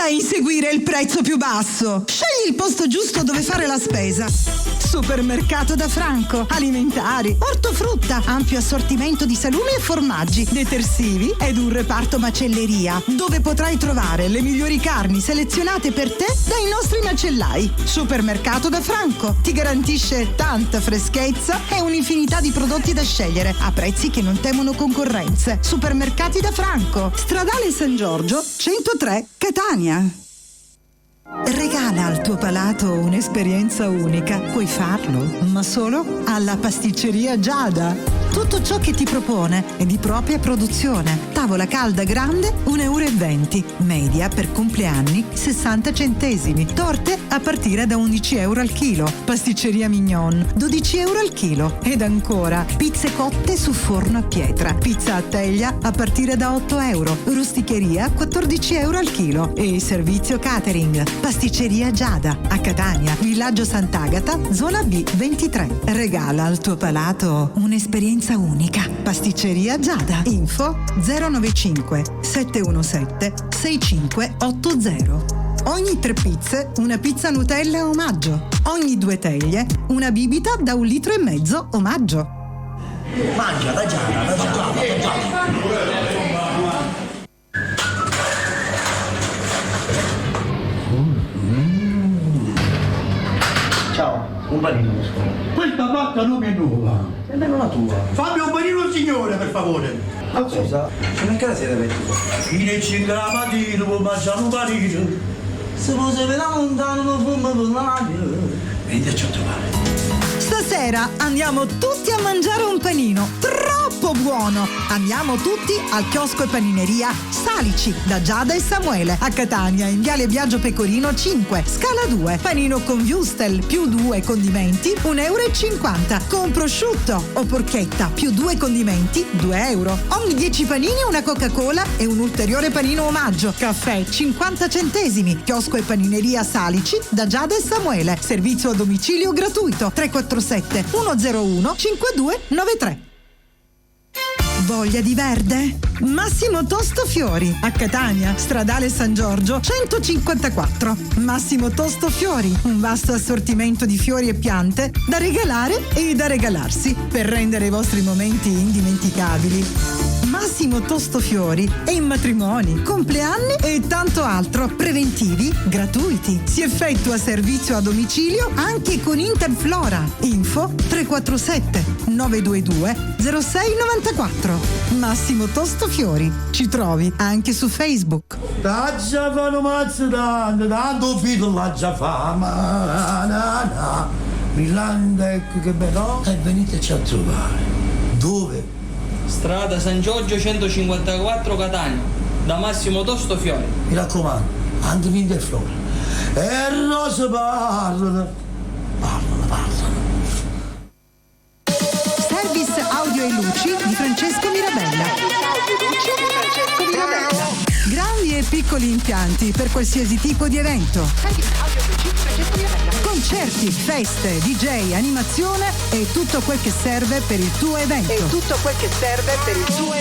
a inseguire il prezzo più basso. Scegli il posto giusto dove fare la spesa. Supermercato da Franco. Alimentari, ortofrutta, ampio assortimento di salumi e formaggi, detersivi ed un reparto macelleria, dove potrai trovare le migliori carni selezionate per te dai nostri macellai. Supermercato da Franco ti garantisce tanta freschezza e un'infinità di prodotti da scegliere a prezzi che non temono concorrenze. Supermercati da Franco, Stradale San Giorgio 103 Catania. Regala al tuo palato un'esperienza unica. Puoi farlo, ma solo alla pasticceria Giada. Tutto ciò che ti propone è di propria produzione. Tavola calda grande 1,20 €. Media per compleanni 60 centesimi. Torte a partire da 11 € al chilo. Pasticceria Mignon 12 € al chilo. Ed ancora pizze cotte su forno a pietra. Pizza a teglia a partire da 8 €. Rusticheria 14 € al chilo. E servizio catering. Pasticceria Giada a Catania, Villaggio Sant'Agata, zona B 23. Regala al tuo palato un'esperienza unica. Pasticceria Giada. Info 095 717 6580. Ogni 3 pizze una pizza Nutella omaggio. Ogni 2 teglie una bibita da 1,5 litri omaggio. Mangia da Giada. Ciao, un panino. Questa vacca non è nuova. Nemmeno la tua. Fammi un panino signore, per favore. Ma scusa, sono in casa siete vestito? Fino alle 5 la mattina può mangiare un panino. Se voi siete lontano, non fumo per l'aria. Veniteci a trovare. Stasera andiamo tutti a mangiare un panino troppo buono. Andiamo tutti al chiosco e panineria Salici da Giada e Samuele a Catania in Viale Biagio Pecorino 5, scala 2. Panino con wurstel più 2 condimenti 1,50 €. Con prosciutto o porchetta più 2 condimenti 2 €. Ogni 10 panini una Coca-Cola e un ulteriore panino omaggio. Caffè 50 centesimi. Chiosco e panineria Salici da Giada e Samuele. Servizio a domicilio gratuito 347 101 5293. Voglia di verde? Massimo Tosto Fiori a Catania, Stradale San Giorgio 154. Massimo Tosto Fiori, un vasto assortimento di fiori e piante da regalare e da regalarsi per rendere i vostri momenti indimenticabili. Massimo Tosto Fiori è in matrimoni, compleanni e tanto altro. Preventivi gratuiti. Si effettua servizio a domicilio anche con Interflora. Info 347 922 0694. Massimo Tosto Fiori. Ci trovi anche su Facebook. Da già fanno mazzo tanto fido la già fama. Milanda, ecco che bello. E veniteci a trovare. Dove? Strada San Giorgio 154 Catania, da Massimo Tosto Fiori. Mi raccomando, anche l'Interflora. E Rosa parlano. Service Audio e Luci di Francesco Mirabella. Grandi e piccoli impianti per qualsiasi tipo di evento. Concerti, feste, DJ, animazione e tutto quel che serve per il tuo evento.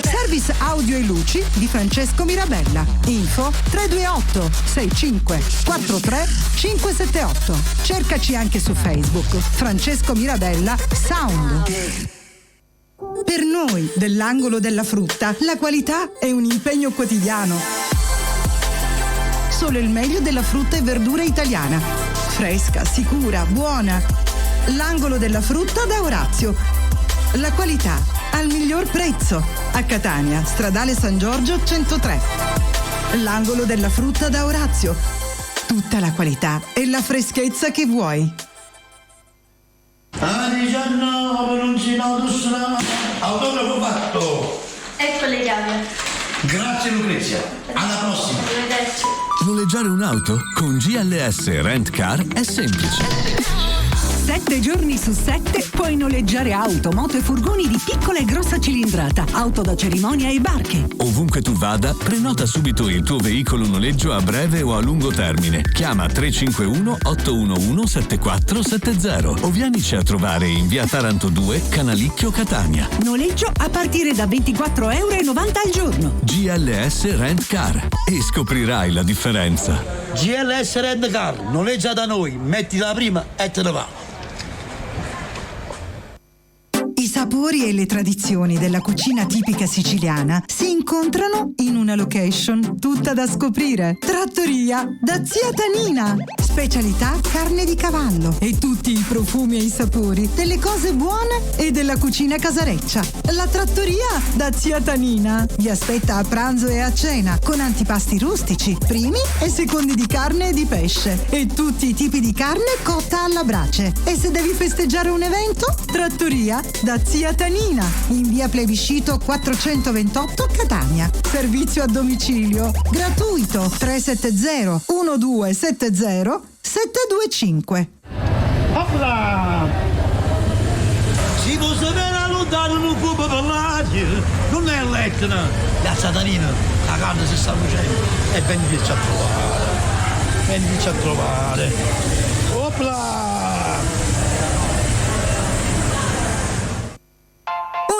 Service Audio e Luci di Francesco Mirabella. Info 328 65 43 578. Cercaci anche su Facebook. Francesco Mirabella Sound. Per noi dell'Angolo della Frutta la qualità è un impegno quotidiano. Solo il meglio della frutta e verdura italiana. Fresca, sicura, buona. L'Angolo della Frutta da Orazio. La qualità al miglior prezzo. A Catania, Stradale San Giorgio 103. L'Angolo della Frutta da Orazio. Tutta la qualità e la freschezza che vuoi. A 19 non si nota. Autografo fatto. Ecco le chiavi. Grazie Lucrezia. Alla prossima. Arrivederci. Noleggiare un'auto? Con GLS Rent Car è semplice. 7 7 giorni su 7 puoi noleggiare auto, moto e furgoni di piccola e grossa cilindrata, auto da cerimonia e barche. Ovunque tu vada, prenota subito il tuo veicolo noleggio a breve o a lungo termine. Chiama 351 811 7470 o vienici a trovare in via Taranto 2, Canalicchio, Catania. Noleggio a partire da €24,90 al giorno. GLS Rent Car e scoprirai la differenza. GLS Red Car, noleggia da noi, mettila prima e te ne va. I sapori e le tradizioni della cucina tipica siciliana si incontrano in una location tutta da scoprire. Trattoria da Zia Tanina. Specialità carne di cavallo e tutti i profumi e i sapori delle cose buone e della cucina casareccia. La Trattoria da Zia Tanina vi aspetta a pranzo e a cena con antipasti rustici, primi e secondi di carne e di pesce e tutti i tipi di carne cotta alla brace. E se devi festeggiare un evento, Trattoria da Zia Tanina in via Plebiscito 428 Catania. Servizio a domicilio gratuito 370 1270 725. Opla! Si può sapere lontano un cubo per l'aria, non è l'Etna, la Satanina, la carne si sta facendo e veniteci a trovare, veniteci a trovare. Opla!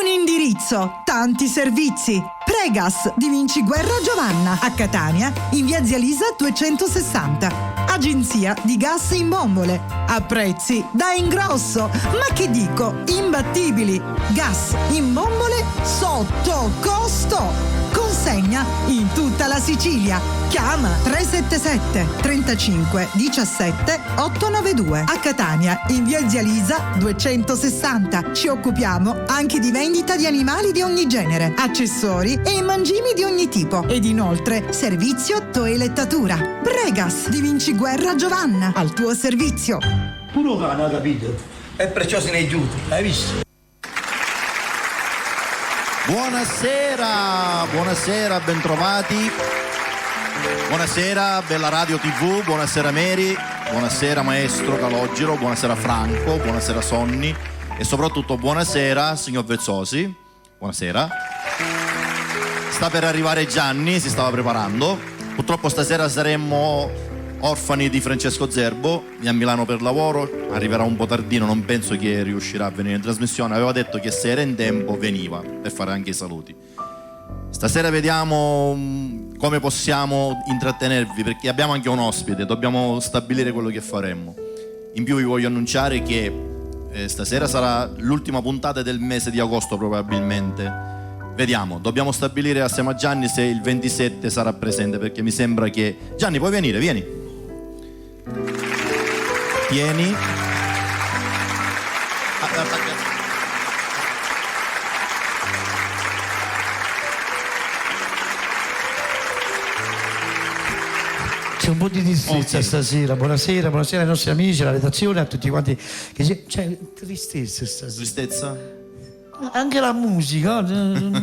Un indirizzo, tanti servizi. Pregas di Vinciguerra Giovanna a Catania in via Zia Lisa 260. Agenzia di gas in bombole a prezzi da ingrosso, ma che dico, imbattibili. Gas in bombole sotto costo. Consegna in tutta la Sicilia. Chiama 377 35 17 892 a Catania in via Zia Lisa 260. Ci occupiamo anche di vendita di animali di ogni genere, accessori e mangimi di ogni tipo ed inoltre servizio toelettatura. Pregas di Vinciguerra Giovanna al tuo servizio. Tu non hai capito? E perciò se ne è giusto. Hai visto? Buonasera, buonasera, bentrovati. Buonasera, Bella Radio TV, buonasera Mary, buonasera Maestro Calogero, buonasera Franco, buonasera Sonny e soprattutto buonasera signor Vezzosi. Buonasera. Sta per arrivare Gianni, si stava preparando. Purtroppo stasera saremmo orfani di Francesco Zerbo, è a Milano per lavoro, arriverà un po' tardino, non penso che riuscirà a venire in trasmissione. Aveva detto che se era in tempo veniva per fare anche i saluti. Stasera vediamo come possiamo intrattenervi, perché abbiamo anche un ospite, dobbiamo stabilire quello che faremo. In più vi voglio annunciare che stasera sarà l'ultima puntata del mese di agosto probabilmente. Vediamo, dobbiamo stabilire assieme a Gianni se il 27 sarà presente, perché mi sembra che... Gianni, puoi venire? Vieni. Vieni. C'è un po' di tristezza stasera. Buonasera, buonasera ai nostri amici, alla redazione, a tutti quanti. C'è tristezza stasera. Tristezza? Anche la musica, un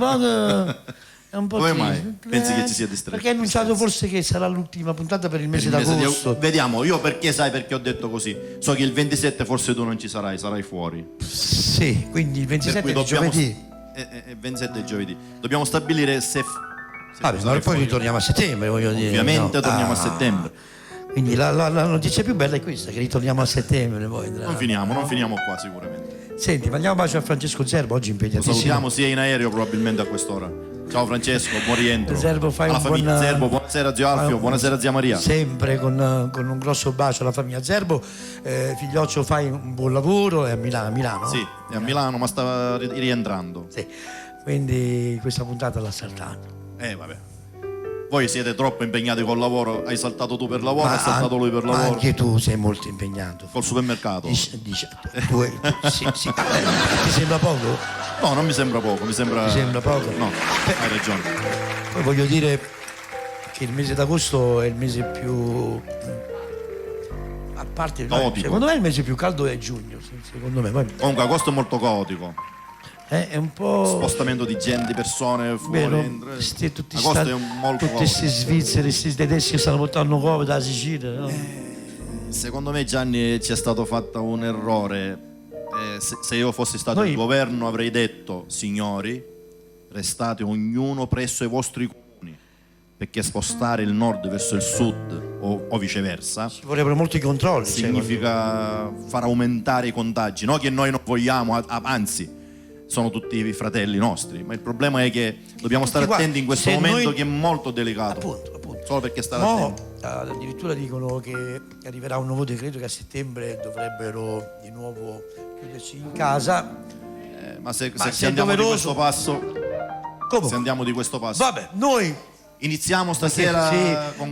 po' Come triste. mai? Pensi che ci sia tristezza? Perché hai annunciato forse che sarà l'ultima puntata per il mese d'agosto. Vediamo, io perché sai perché ho detto così? So che il 27 forse tu non ci sarai, sarai fuori. Sì, quindi il 27 è giovedì. 27 è giovedì. Dobbiamo stabilire se Vabbè, ma poi ritorniamo a settembre, voglio dire. Ovviamente no? Torniamo a settembre. Quindi la notizia più bella è questa, che ritorniamo a settembre poi. Non finiamo qua sicuramente. Senti, mandiamo un bacio a Francesco Zerbo, oggi impegnatissimo. Lo salutiamo, sia in aereo probabilmente a quest'ora. Ciao Francesco, buon rientro. Zerbo, fai alla un famiglia buon... Zerbo, buonasera zio Alfio, buonasera zia Maria. Sempre con un grosso bacio alla famiglia Zerbo. Figlioccio, fai un buon lavoro, è a Milano. Sì, è a Milano, ma stava rientrando. Sì, quindi questa puntata l'ha saltata. Vabbè. Voi siete troppo impegnati col lavoro, hai saltato tu per lavoro, hai saltato lui per lavoro. Ma anche tu sei molto impegnato. Col supermercato. Sì, sì, ti sembra poco? No, non mi sembra poco, mi sembra... Ti sembra poco? No, hai ragione. Poi voglio dire che il mese d'agosto è il mese più... A parte... Caotico. Secondo me il mese più caldo è giugno, secondo me. Comunque agosto è molto caotico. È un po'... Spostamento di gente, di persone fuori. Vero, Agosto è molto tutti questi svizzeri, questi tedeschi che stanno portando Covid dalla Sicilia, no? Secondo me, Gianni, ci è stato fatto un errore. Se io fossi stato il governo avrei detto: signori, restate ognuno presso i vostri comuni, perché spostare il nord verso il sud o viceversa ci vorrebbero molti controlli, significa far aumentare i contagi, no che noi non vogliamo, anzi sono tutti fratelli nostri, ma il problema è che dobbiamo stare attenti in questo momento che è molto delicato. Appunto. Solo perché stare attenti. Addirittura dicono che arriverà un nuovo decreto che a settembre dovrebbero di nuovo chiuderci in casa. Ma se andiamo di questo passo, se andiamo di questo passo, vabbè, noi iniziamo stasera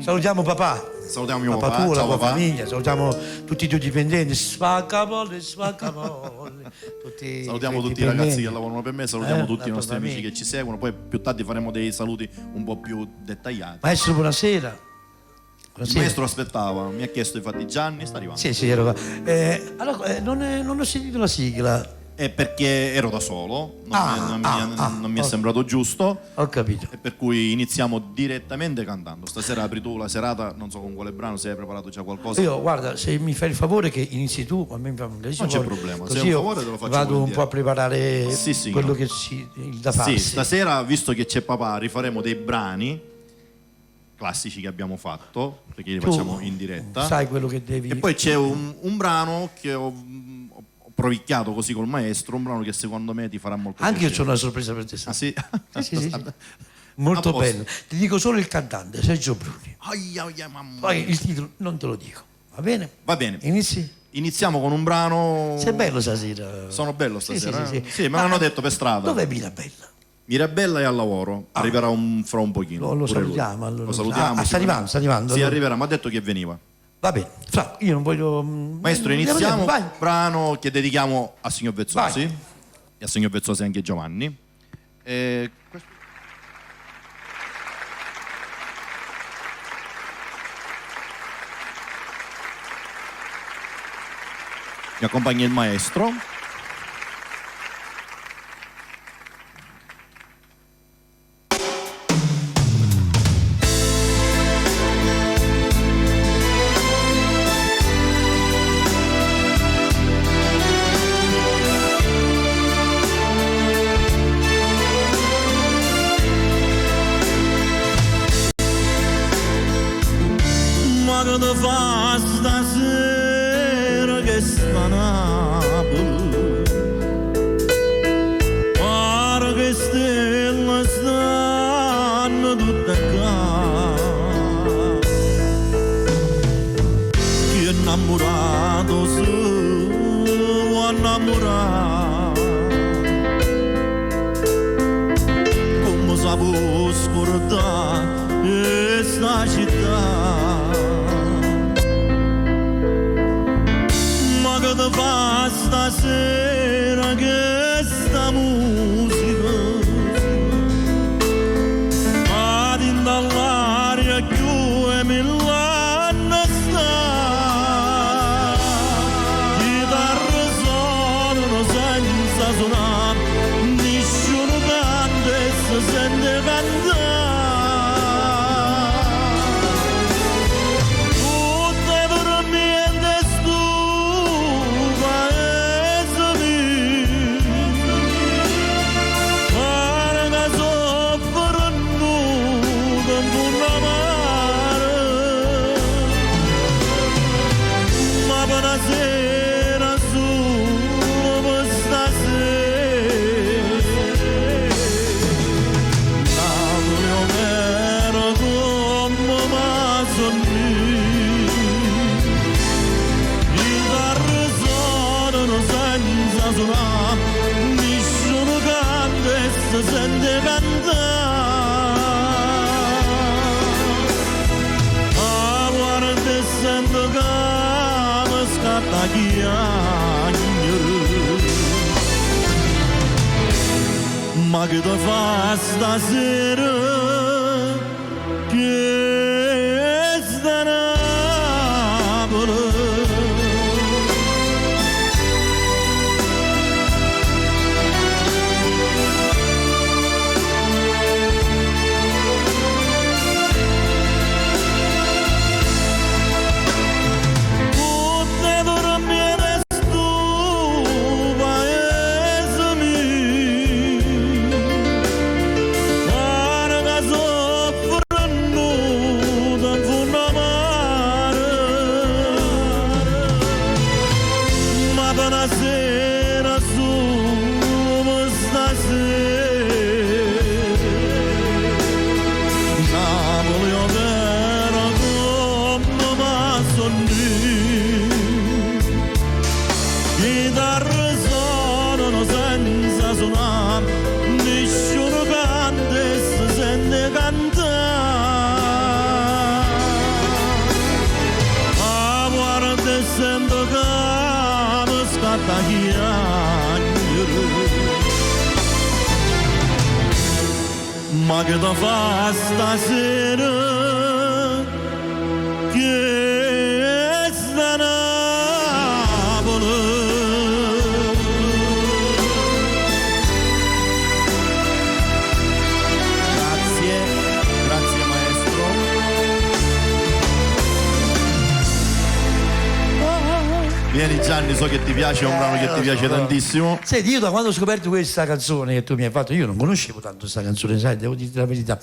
salutiamo papà, salutiamo mio papà, tua, ciao la tua papà, famiglia, salutiamo tutti i tuoi dipendenti, salutiamo tutti i ragazzi che lavorano per me, salutiamo tutti i nostri amici che ci seguono, poi più tardi faremo dei saluti un po' più dettagliati. Maestro, buonasera. Il maestro aspettava, mi ha chiesto infatti: Gianni sta arrivando. Sì, ero qua. Allora, non ho sentito la sigla. È perché ero da solo, non mi è sembrato giusto. Ho capito. E per cui iniziamo direttamente cantando. Stasera apri tu la serata, non so con quale brano, se hai preparato già qualcosa. Io, guarda, se mi fai il favore che inizi tu, a me mi fa un non c'è problema, così se è un favore te lo faccio vado volentieri. un po' a preparare quello che da farsi. Sì, stasera, visto che c'è papà, rifaremo dei brani classici che abbiamo fatto, perché li facciamo in diretta. Sai quello che devi. E poi c'è un brano che ho provicchiato così col maestro, un brano che secondo me ti farà molto anche piacere. io c'ho una sorpresa per te. Ah sì? Sì. Molto bello. Ti dico solo il cantante, Sergio Bruni. Mamma. Poi il titolo non te lo dico. Va bene? Va bene. Inizi? Iniziamo con un brano. Sei bello stasera. Sono bello stasera. Sì. Me l'hanno detto per strada. Dov'è Mirabella? Mirabella è al lavoro, arriverà fra un pochino. Lo salutiamo allora. Lo salutiamo. Sta arrivando. Sì, arriverà, mi ha detto che veniva. Va bene, Franco, io non voglio. Maestro, iniziamo un brano che dedichiamo a signor Vezzosi. Vai. E a signor Vezzosi anche Giovanni. Mi accompagna il maestro. Ma che te fa stasera che sta Napoli? Pare che stelle stanno tutte qua. Chi è innamorato si può innamorare. Come si può scordare questa città? Che te fa stasera che sta musica ad indall'aria più e mill'anni sta chitarre suonano senza suonare nessuno canta e si sente cantare. Buonasera solo per stasera. Napoli o mera come mi sonnì. Chitarre suonano senza suonare, nessuno canta e si sente cantare. Ah, guarda e sento cantare. Scatta ma che te fa stasera che sta Napoli? una sera su stasera Napoli opera come massoni chitarre suonano senza suonare nessuno canta e si sente cantare a guarda e sento che mi scatta chiacchiere ma che da fa stasera che sta Napoli Grazie maestro. Vieni Gianni, so che ti piace, è un brano che ti piace tantissimo. Senti, io da quando ho scoperto questa canzone che tu mi hai fatto, io non conoscevo tanto questa canzone, sai, devo dirti la verità.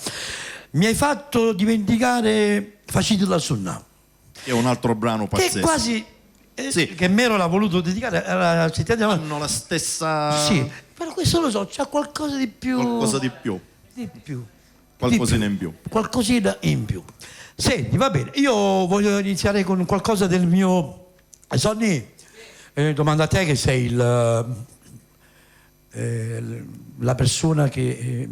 Mi hai fatto dimenticare Faciti la Sunna. È un altro brano pazzesco. Che quasi Sì. che Mero l'ha voluto dedicare alla città di Napoli. Hanno la stessa... Sì, però questo lo so, c'ha qualcosa di più. Qualcosa di più. Di più. Qualcosina in più. Qualcosina in più. Senti, va bene, io voglio iniziare con qualcosa del mio... Sonny, domanda a te che sei la persona che...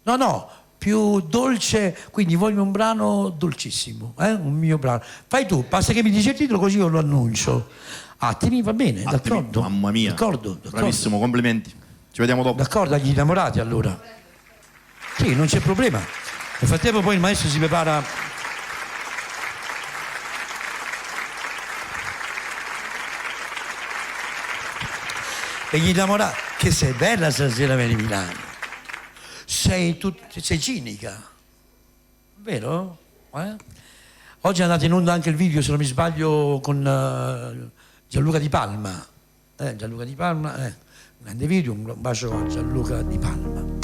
No, più dolce, quindi voglio un brano dolcissimo, un mio brano. Fai tu, basta che mi dici il titolo così io lo annuncio. Attimi, va bene, Attimi, d'accordo. mamma mia. D'accordo. Bravissimo, complimenti. Ci vediamo dopo. D'accordo, agli innamorati allora. Sì, non c'è problema. Nel frattempo poi il maestro si prepara... E gli innamorati, che sei bella stasera per Milano. Sei cinica. Vero? Oggi è andato in onda anche il video, se non mi sbaglio, con Gianluca Di Palma. Gianluca Di Palma, un grande video, un bacio a Gianluca Di Palma.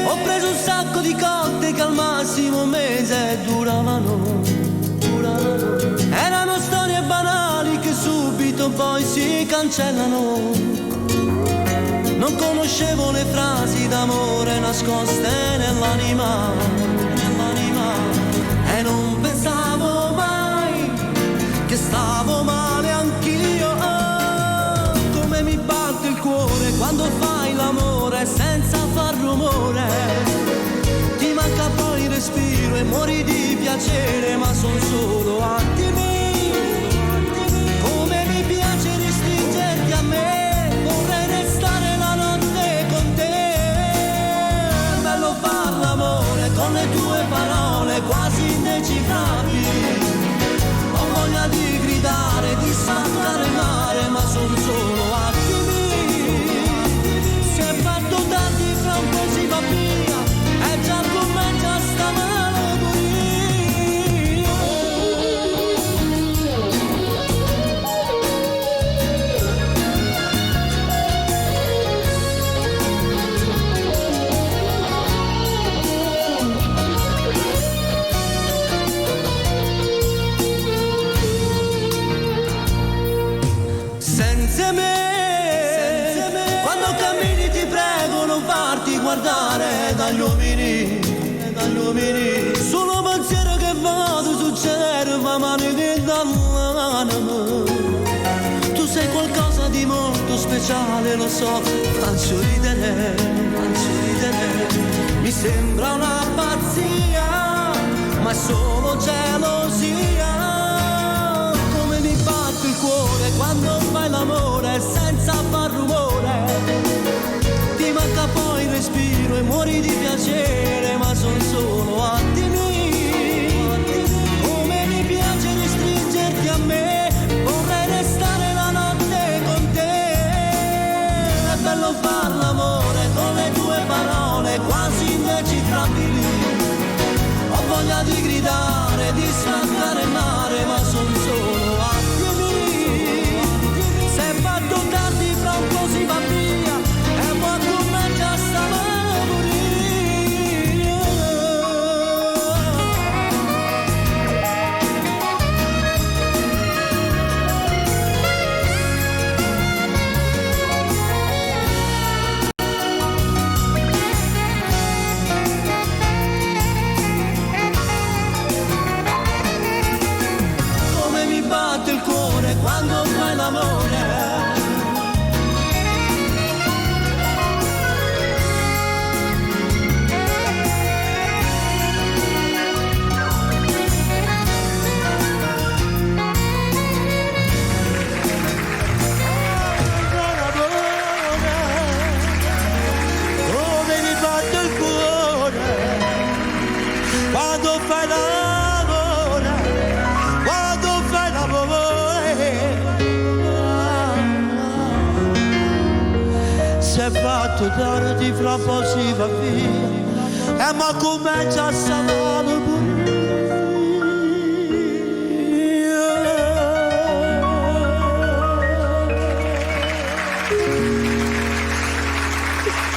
Ho preso un sacco di cotte che al massimo un mese duravano. Erano storie banali che subito poi si cancellano. Non conoscevo le frasi d'amore nascoste nell'anima. E non pensavo mai che stavo male anch'io. Come mi batte il cuore quando fai l'amore senza far rumore. Ti manca poi il respiro e muori di piacere, ma son solo attimi. Come mi piace restringerti a me, vorrei restare la notte con te. È bello far l'amore con le tue parole quasi indecifrabili. Ho voglia di gridare, di saltare il mare, ma son solo attimi. Si è fatto tardi, fra un po' si va via, è già comincia sta senza me. Quando cammini ti prego non farti guardare dagli uomini. Solo pensiero che vado succedere fa male che dall'anima. Tu sei qualcosa di molto speciale, lo so, faccio ridere. Mi sembra una pazzia, ma è solo gelosia. Come mi batte il cuore quando fai l'amore senza far rumore. Ti manca poi il respiro e muori di piacere, ma son solo attimi. Come mi piace restringerti a me, vorrei restare la notte con te. È bello far l'amore con le tue parole quasi indecifrabili. Ho voglia di gridare, di staccare il mare, ma son solo attimi. Se è fatto tardi fra un po' si va via, e poi con me già stava a morire. Come mi batte il cuore quando fai l'amore. Come mi batte il cuore quando fai l'amore, quando fai l'amore. Se è fatto tardi fra un po' si va via, e ma comincia a salare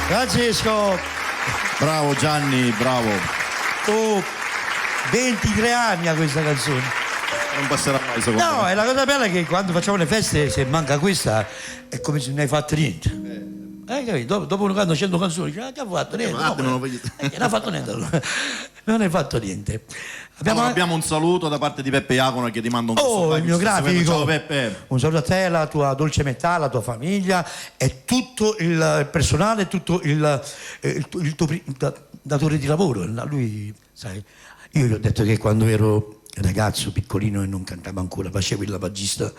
Francesco, Bravo Gianni, bravo. oh, 23 anni a questa canzone. Non passerà mai secondo No, me. e la cosa bella è che quando facciamo le feste, se manca questa, è come se non hai fatto niente. Capito? Dopo uno canta 100 canzoni, dice, che ha fatto niente? un attimo, No, non voglio- non ha fatto niente allora. Non hai fatto niente. Allora, abbiamo un saluto da parte di Peppe Iacono che ti manda un grosso Oh, bacio. il mio Sta seguendo. grafico. Ciao Peppe. Un saluto a te, la tua dolce metà, la tua famiglia e tutto il personale, tutto il tuo datore di lavoro. Lui, sai, io gli ho detto che quando ero ragazzo piccolino e non cantava ancora, facevo il lavagista,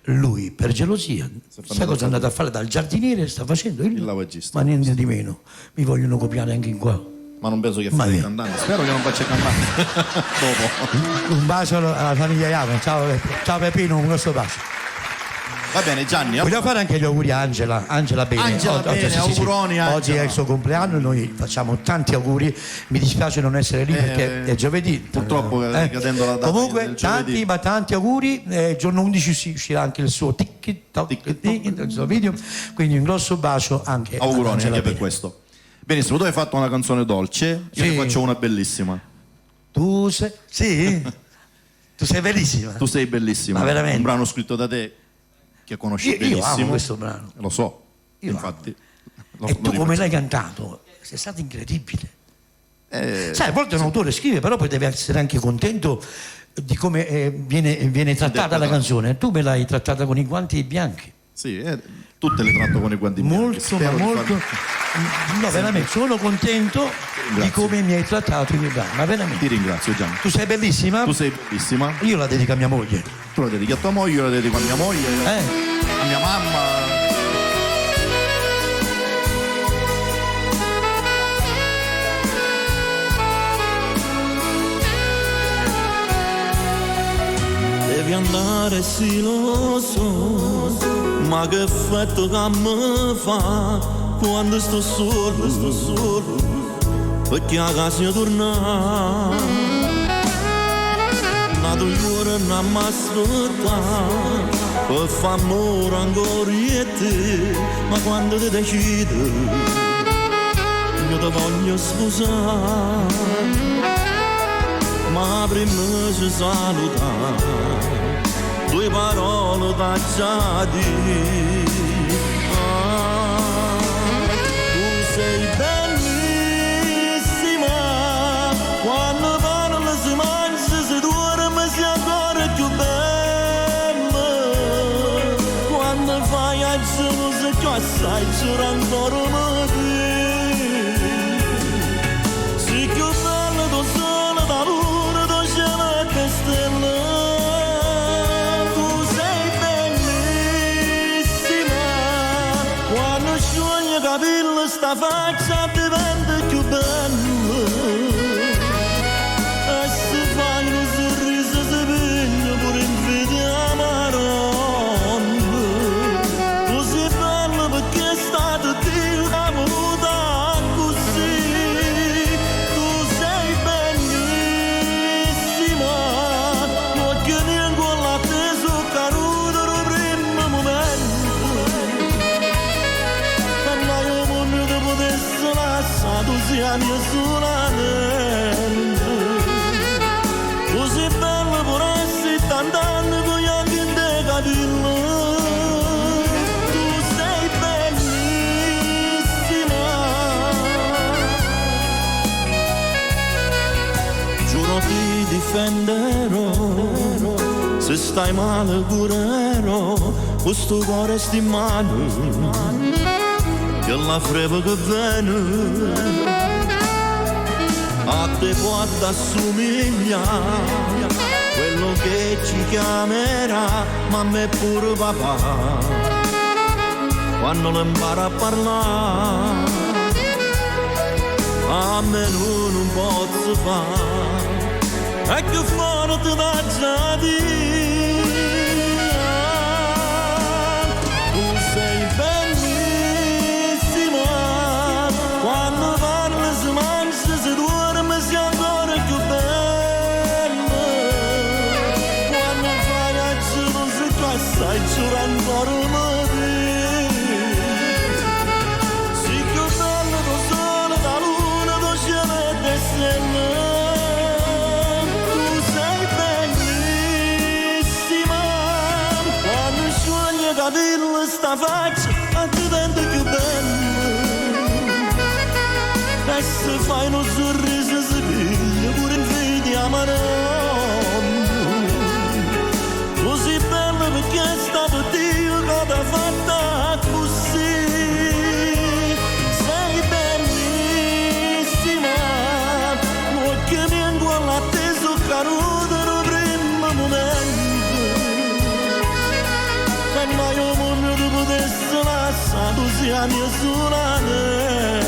lui per gelosia, sai cosa è andato a fare dal giardiniere? Sta facendo Il lavagista. ma niente di meno, mi vogliono copiare anche in qua. Ma non penso che Ma fai il io. cantante. Spero che non faccia il cantante. Dopo. Un bacio alla famiglia Iacono, ciao Peppino, un grosso bacio. Va bene Gianni. Vogliamo fare anche gli auguri a Angela bene. Angela bene, auguroni, Angela. Oggi è il suo compleanno, noi facciamo tanti auguri. Mi dispiace non essere lì perché è giovedì. purtroppo, cadendo la data Comunque del giovedì. tanti auguri. Giorno 11 si uscirà anche il suo TikTok, il suo video. Quindi un grosso bacio anche a Auguroni Angela anche per Bene. questo. Benissimo, tu hai fatto una canzone dolce, io Sì. ne faccio una bellissima. Tu sei sì? Tu sei bellissima. Tu sei bellissima. Ma veramente? Un brano scritto da te che conosci Io benissimo. amo questo brano. Lo so. Io Infatti. lo E tu come rifaccio. l'hai cantato? Sei stato incredibile. Eh, Sai, a volte un autore scrive, però poi deve essere anche contento di come viene trattata la canzone. Tu me l'hai trattata con i guanti bianchi. sì, tutte le tratto con i guanti bianchi. Molto, Spero ma di molto. farlo. No, veramente, sono contento di Grazie. come mi hai trattato i miei brani. Ma Ti veramente. ringrazio Gianni. Tu sei bellissima? Tu sei bellissima. Io la dedico a mia moglie. Tu la dedichi a tua moglie, io la dedico a mia moglie, a mia mamma. Devi andare sì lo so, ma che effetto che mi fa quando sto solo, perché a casa torna. Nato il cuore non mi aspetta, per fare amore ancora io e te, ma quando ti decidi, io ti voglio sposare. Ma prima ci saluta, due parole da già dire. Tu sei bellissima, quando parla si mangia, si dorme, si ancora più bella. Quando fai a giorno si assai, c'era ancora un si più bella tu sola da luna, tu cielo e stelle. Tu sei bellissima, quando scioglie i capelli sta faccia diventa più bella. E se fai un sorriso si piglia pure in vita Maronna. Tu sei bella perché è stato Dio. giuro ti difenderò, se stai male curerò, questo cuore sti in mano, che la freva che viene, a te può assomigliare, quello che ci chiamerà, ma a me pure papà, quando lo impara a parlare, a me non posso fare, è che forte da già dire, tu sei bellissima, quando parli si mangia, si dorme, si ancora più bella, quando fai la gelosia tu sai giurare ancora un capirlo sta faccia a diventa più bella, e se fai uno sorriso si piglia pure in invidia maronna, così bella perché stavo Dio che t'ha fatta così, sei bellissima, non che mi ingualla atteso caruto il primo momento, ma io non ti potessi lasciare, tu sei la mia solamente,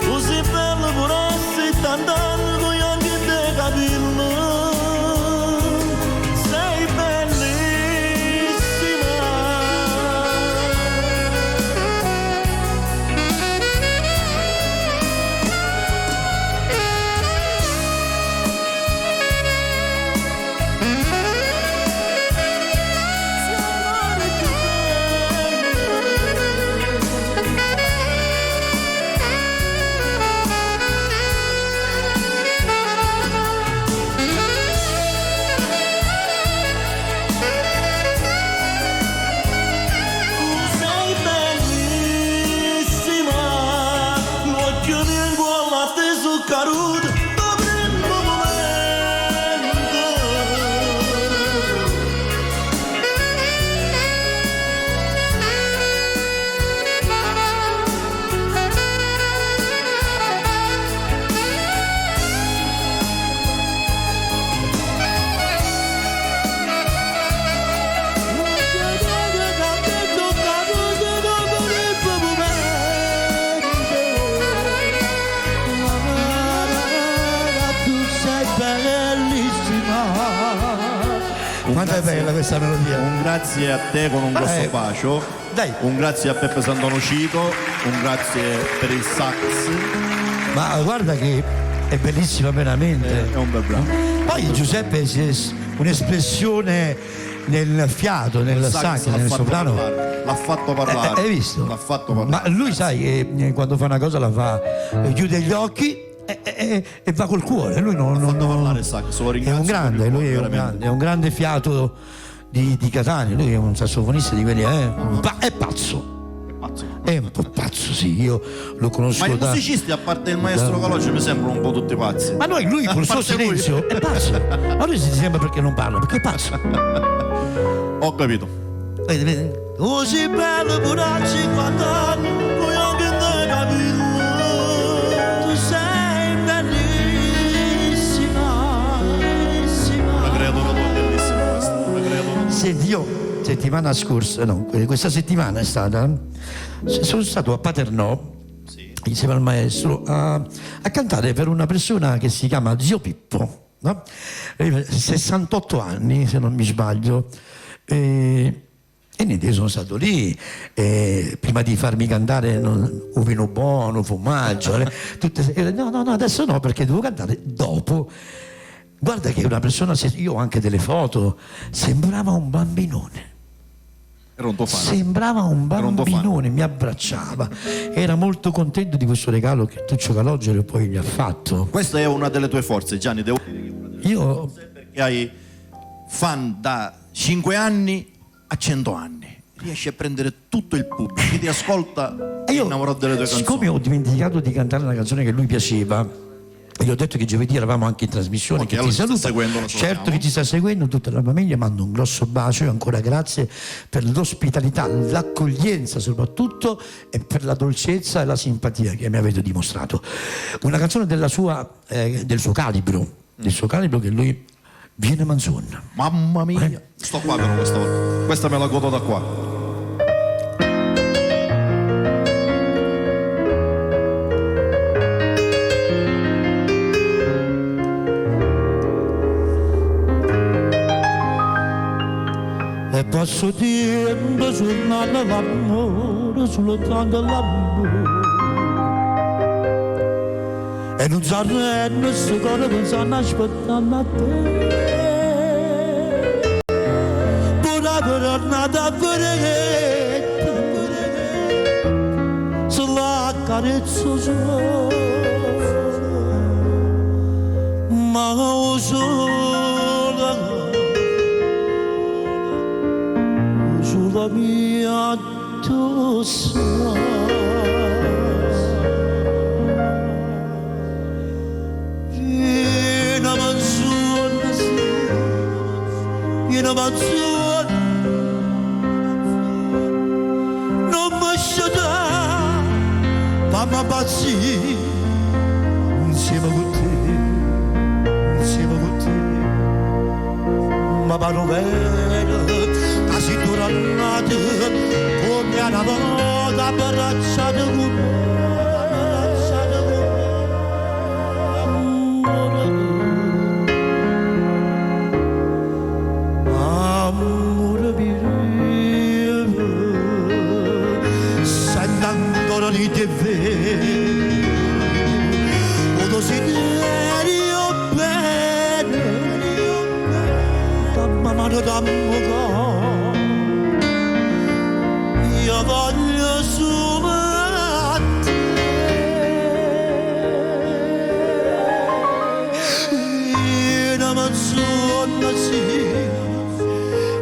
così bello pure sei tant'anni con gli occhi di capirlo, sei bellissima. Quanto è bella questa melodia. Un grazie a te con un grosso bacio. Dai. Un grazie a Peppe Sant'Onofrio, un grazie per il sax. Ma guarda che è bellissima veramente. È un bel brano. Poi Giuseppe un'espressione nel fiato, nel sax, nel soprano. L'ha fatto parlare. Hai visto? L'ha fatto parlare. Ma lui sai che quando fa una cosa la fa, chiude gli occhi e va col cuore. Lui non parlare il sax, lo è ringrazio un grande, lui è veramente. un grande fiato di Catania, lui è un sassofonista di quelli, è pazzo. È un po' pazzo, sì, io lo conosco. Ma i musicisti, a parte il maestro Calogero, mi sembrano un po' tutti pazzi. Ma lui col suo silenzio è pazzo. Ma lui si sembra perché non parla, perché è pazzo. Ho capito. Vedi. Così bello pure a 50 anni, con gli occhi di capello, tu sei bellissima, bellissima. La creatura tua è bellissima questa. La creatura. Senti, io settimana scorsa, no, questa settimana è stata, sono stato a Paternò, sì, insieme al maestro a cantare per una persona che si chiama Zio Pippo, no? 68 anni se non mi sbaglio, e niente, io sono stato lì, prima di farmi cantare un vino buono, formaggio, no, adesso no, perché devo cantare dopo. Guarda che una persona, io ho anche delle foto, sembrava un bambinone. Era un tofano. Sembrava un bambinone, mi abbracciava, era molto contento di questo regalo che Tuccio Calogero poi gli ha fatto. Questa è una delle tue forze, Gianni, devo dire che è una delle tue forze, perché hai fan da 5 anni a 100 anni, riesci a prendere tutto il pubblico, chi ti ascolta è innamorato delle tue canzoni. Siccome ho dimenticato di cantare una canzone che a lui piaceva, E gli ho detto che giovedì eravamo anche in trasmissione, Ok, che ti allora ci sta saluta. seguendo, lo salutiamo. Certo che ti sta seguendo, tutta la famiglia, mando un grosso bacio e ancora grazie per l'ospitalità, l'accoglienza soprattutto e per la dolcezza e la simpatia che mi avete dimostrato. Una canzone del suo calibro, che lui viene Manzon. Mamma mia. Sto qua però questa volta. Questa me la godo da qua. E passo tempo suonando l'amore, sull'ottanta l'amore. E non si arrende, sto cuore pensando aspettando a te. Buona giornata fretta, se la carezzo sua, ma sola. Sulla mia tossa piena manzona, sì, piena manzona, non mi sciata, fammi impazzire insieme con te, ma parlo bene. Quasi tornate come una volta abbracciate con me, amore mio, sento ancora di te o desiderio bene, dammi mano, dammi cuore. Io voglio solo a te. Piena manzona, sì,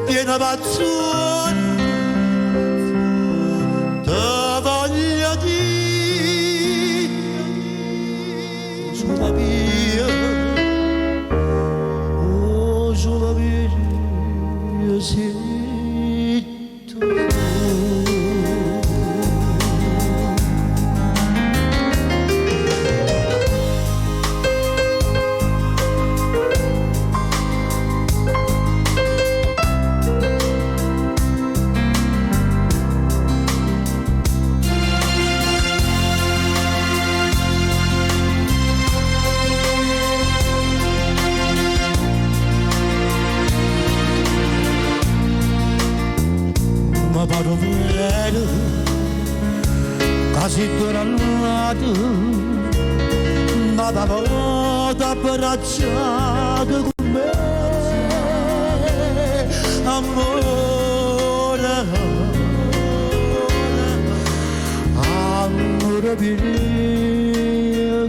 piena manzona, te voglio dire, sulla mia, oh, sulla mia, sì. Quasi tornato, ma da volta abbracciato con me, amore, amore mio,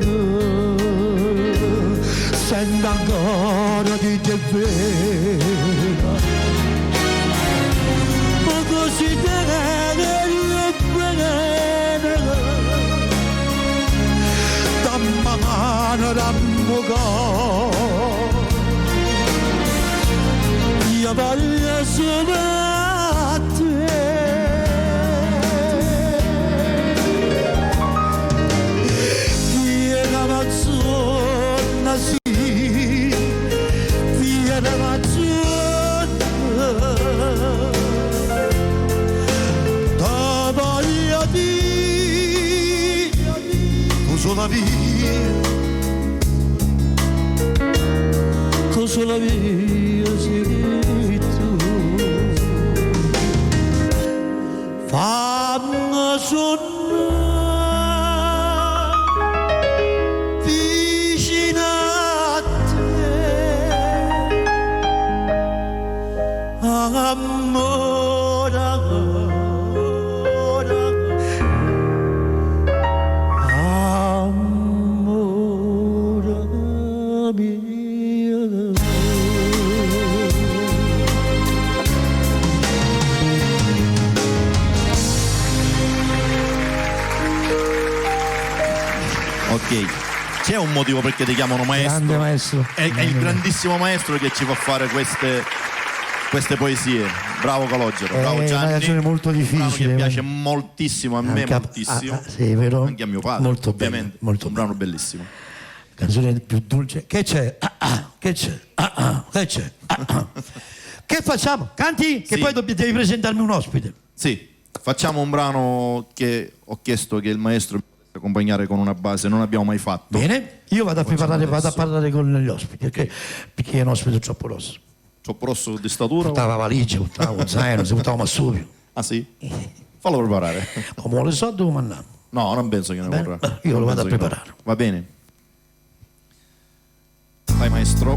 sento ancora di te vera, così mano dammi cuore, io voglio solo a te. Piena manzona, sì, piena manzona, te voglio dire, tu sola mia. Solo mia sei tu, fammi suonare vicino a te, amore, amore mio. Ok, C'è un motivo perché ti chiamano maestro. Grande maestro. È il grandissimo maestro che ci fa fare queste poesie. Bravo Calogero, bravo Gianni. È una canzone molto Un brano difficile. che piace moltissimo a me, moltissimo. Sì, vero? Anche a mio padre, Molto ovviamente. bello, molto un brano bellissimo. Canzone più dolce. Che c'è? Che c'è? Che c'è? Che facciamo? Canti? Che Sì. poi devi presentarmi un ospite. Sì, facciamo un brano che ho chiesto che il maestro mi potesse accompagnare con una base, non abbiamo mai fatto. Bene? Io vado a Facciamo parlare adesso. con gli ospiti, perché è un ospite troppo rosso. Troppo rosso di statura? Portava valigia, portava zaino, si portava massubio. Ah sì? Fallo preparare. Come vuole soldi o mandiamo? No, non penso che ne Beh, vorrà. io lo Non vado a penso che preparare. no. Va bene. Vai maestro.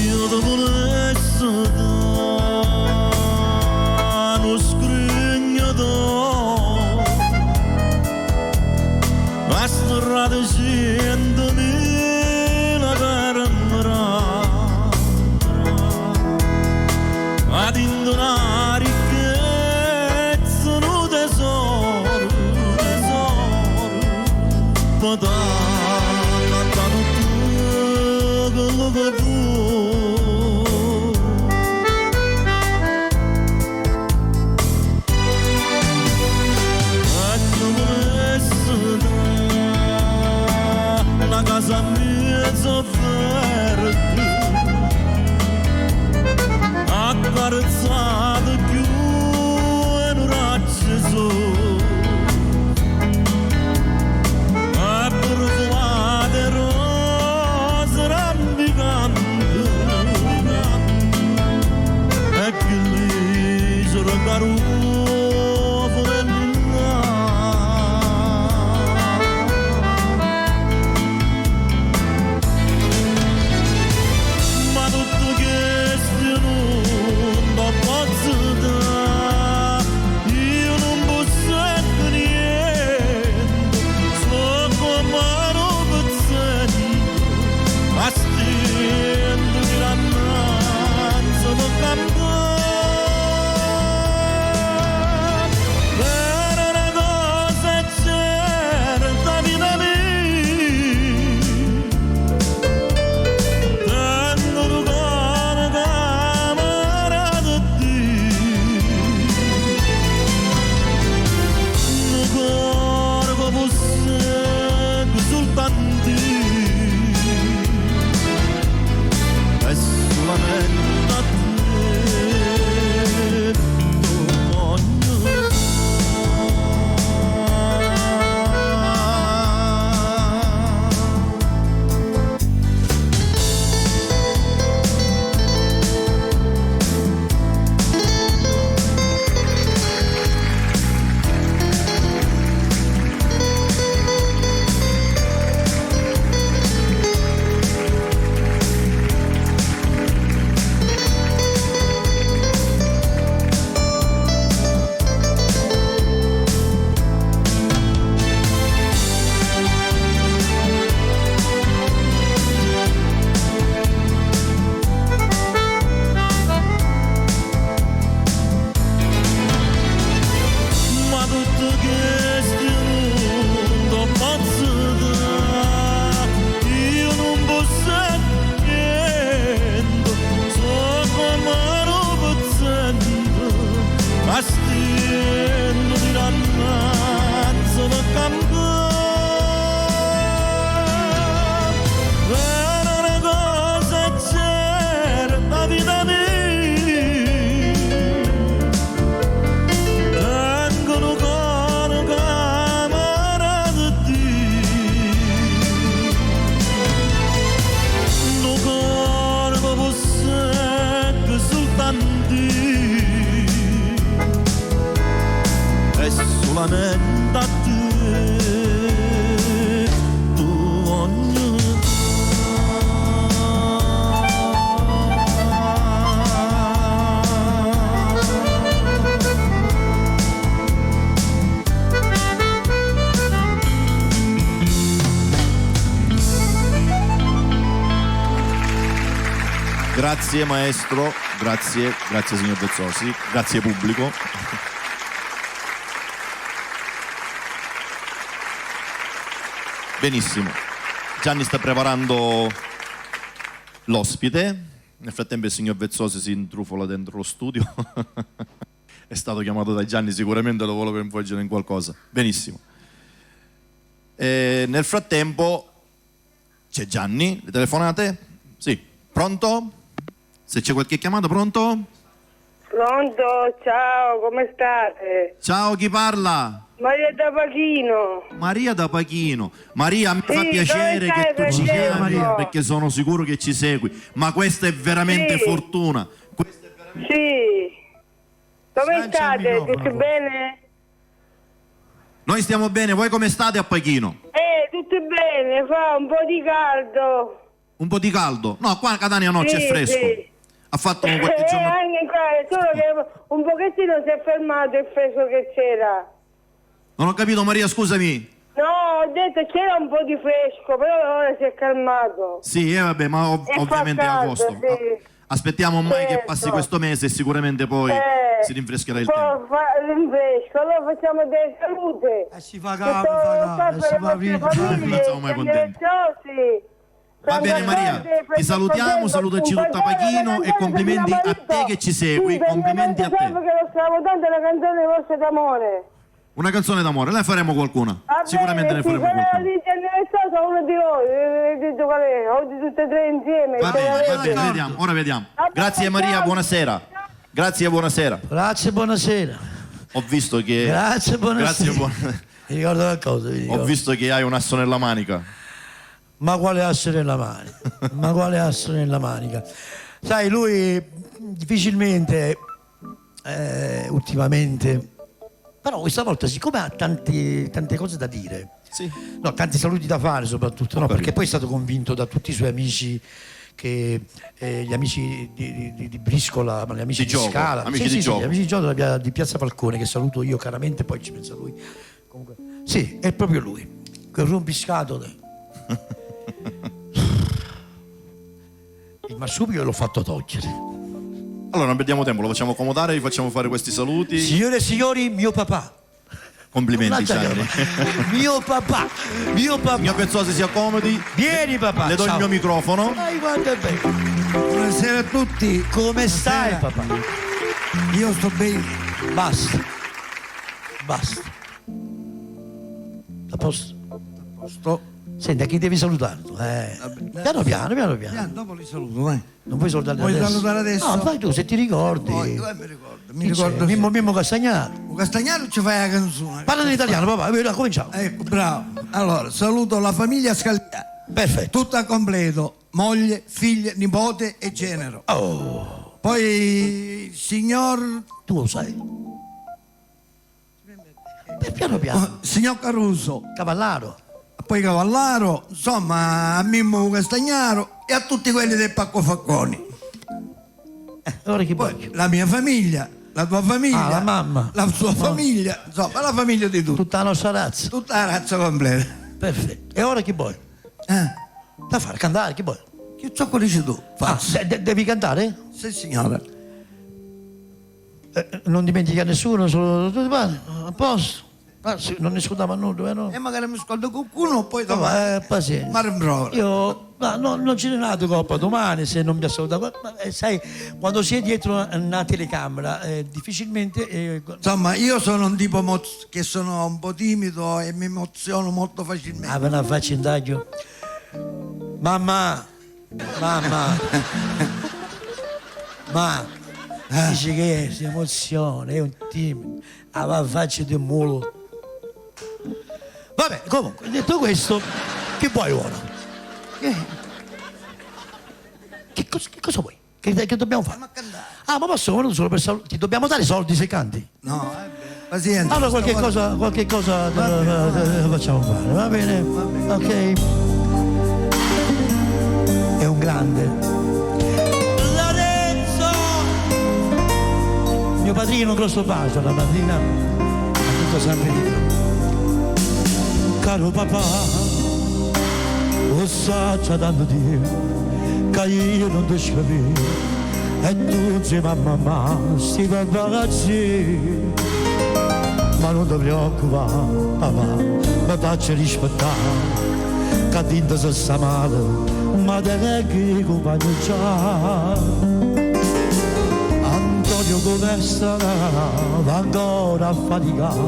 Io ti volessi dare uno scrigno ma strada 100.000 per andare ad indonare ricchezza un tesoro padana tutto quello che vuoi. E tu volessi dare una casa mezzo verde accarezzata più in un raggio e profumate rose rampicanti e che lì c'era garofo ma tutto questo non lo posso dare, io non posso Grazie maestro, grazie signor Vezzosi, grazie pubblico. Benissimo. Gianni sta preparando l'ospite. Nel frattempo il signor Vezzosi si intrufola dentro lo studio. È stato chiamato da Gianni, sicuramente lo vuole coinvolgere in qualcosa. Benissimo. Nel frattempo c'è Gianni, le telefonate? Sì. Pronto? Se c'è qualche chiamata, pronto? Pronto, ciao, come state? Ciao, chi parla? Maria da Pachino. Maria da Pachino. Maria, mi fa Sì, piacere dove che stai tu ci prendendo? chiami, perché sono sicuro che ci segui. Ma questa è veramente Sì. fortuna. Sì. Come state? Tutto bene? Noi stiamo bene, voi come state a Pachino? Tutto bene, fa un po' di caldo. Un po' di caldo? No, qua a Catania no, Sì, c'è fresco. sì. Ha fatto qualche giorno. Anche qua, solo che un pochettino si è fermato il fresco che c'era. Non ho capito, Maria, scusami. No, ho detto c'era un po' di fresco, però ora si è calmato. Sì, vabbè, ma E fa ovviamente è caldo, agosto. sì. Aspettiamo mai che Certo. passi questo mese e sicuramente poi si rinfrescherà il poi tempo. fa rinfresco, allora facciamo delle salute. Si fa caldo, si fa via. Non siamo mai contenti. Va bene Maria, ti salutiamo, salutaci tutta Pachino e complimenti a te che ci segui, complimenti a te. Perché lo stavo dando una canzone vostra d'amore. Una canzone d'amore, ne faremo qualcuna. Sicuramente ne faremo qualcuna. qualcuna. Sì, anniversario uno di voi, detto qual è, oggi tutte e tre insieme. Va bene, vediamo, ora vediamo. Grazie Maria, buonasera. Grazie, buonasera. Grazie, buonasera. Ho visto che... Grazie, buonasera. Grazie, Mi ricordo qualcosa, vi ricordo. Ho visto che hai un asso nella manica. Ma quale asso nella manica? Ma quale asso nella manica? Sai, lui difficilmente, ultimamente, però questa volta, siccome ha tante cose da dire, sì. No, tanti saluti da fare soprattutto, no? Perché poi è stato convinto da tutti i suoi amici, che gli amici di Briscola, ma gli amici di gioco, Scala, amici di gioco. gli amici di gioco di Piazza Falcone, che saluto io caramente, poi ci pensa lui. Comunque, sì, è proprio lui, quel rompiscatole. Il marsupio l'ho fatto togliere. Allora non perdiamo tempo, lo facciamo accomodare, vi facciamo fare questi saluti. Signore e signori, mio papà. Complimenti Gianni. Mio papà. Signor Vezzosi, si accomodi. Vieni papà. Le do ciao. il mio microfono. Dai, guarda bene. Buonasera a tutti. Come stai papà? Io sto bene. Basta. A posto? Sto. Senti, a chi devi salutare tu? Piano piano. Dopo li saluto, vai. Non puoi salutare Vuoi adesso? salutare adesso? No, fai tu, se ti ricordi. Poi, mi ricordo. Mi ricordo. Mimmo Castagnaro. Castagnaro ci fai la canzone. Parla in italiano, papà, cominciamo. Ecco, bravo. Allora, saluto la famiglia Scagliari. Perfetto. Tutta a completo. Moglie, figlia, nipote e genero. Oh. Poi il signor... Tu lo sai. Piano. Signor Caruso. Cavallaro. Poi Cavallaro. Insomma, a Mimmo Castagnaro e a tutti quelli del Pacco Facconi. Ora chi Poi poi? la mia famiglia, la tua famiglia, La mamma. la sua famiglia, insomma la famiglia di tutti. Tutta la nostra razza. Tutta la razza completa. Perfetto. E ora chi vuoi? Da fare, cantare, chi vuoi? Che ciò che dici tu? Devi cantare? Sì, signora. Non dimentica nessuno, solo tutti quanti. A posto. Sì, non ne scudava nulla, vero? E magari mi ascolto qualcuno, poi dopo. Pazienza. Ma rimprovera. Io non ci nato coppa domani se non mi ascolta. Ma sai, quando si è dietro una telecamera, difficilmente. Insomma, io sono un tipo che sono un po' timido e mi emoziono molto facilmente. Ah, per una faccia in taglio. Mamma. Ma dice che si emoziona, è un timido. La faccia di mulo. Vabbè, comunque, detto questo, che vuoi ora? Che cosa vuoi? Che dobbiamo fare? Ah, ma posso venire solo per salutare? Ti dobbiamo dare soldi se canti? No, pazienza. Allora qualche cosa te facciamo fare, va bene? Ok. È un grande. Lorenzo! Mio padrino, un grosso bacio alla madrina, a tutto San Benedetto. Caro papà, o sa già danno Dio, che io non ti capisco e tu insieme a mamma sti ragazzi. Ma non ti preoccupare, papà, mi faccio rispettare, che tinta se sta male, ma te ne che compagno già. Antonio come sta, va ancora a faticare,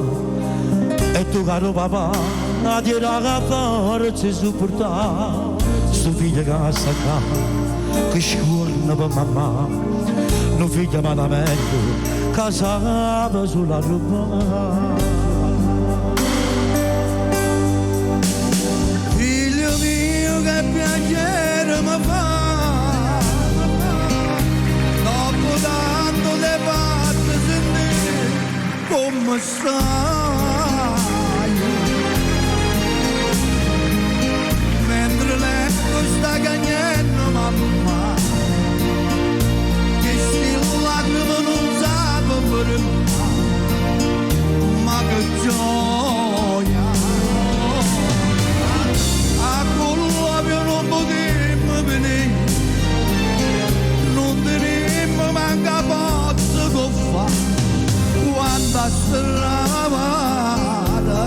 e tu caro papà, a dire che forza e supportare, sto figlio che sta qua, che scorna per mamma, non figlio malamente, casava sulla ruba. Figlio mio che piacere mi fa, dopo tanto le fatte sentire come stai. Mentre letto sta cagnendo mamma, che sti lacrime non sanno per ma che gioia. A quello non potremmo venire, non tenemmo manca pozzo che fa quando stravata.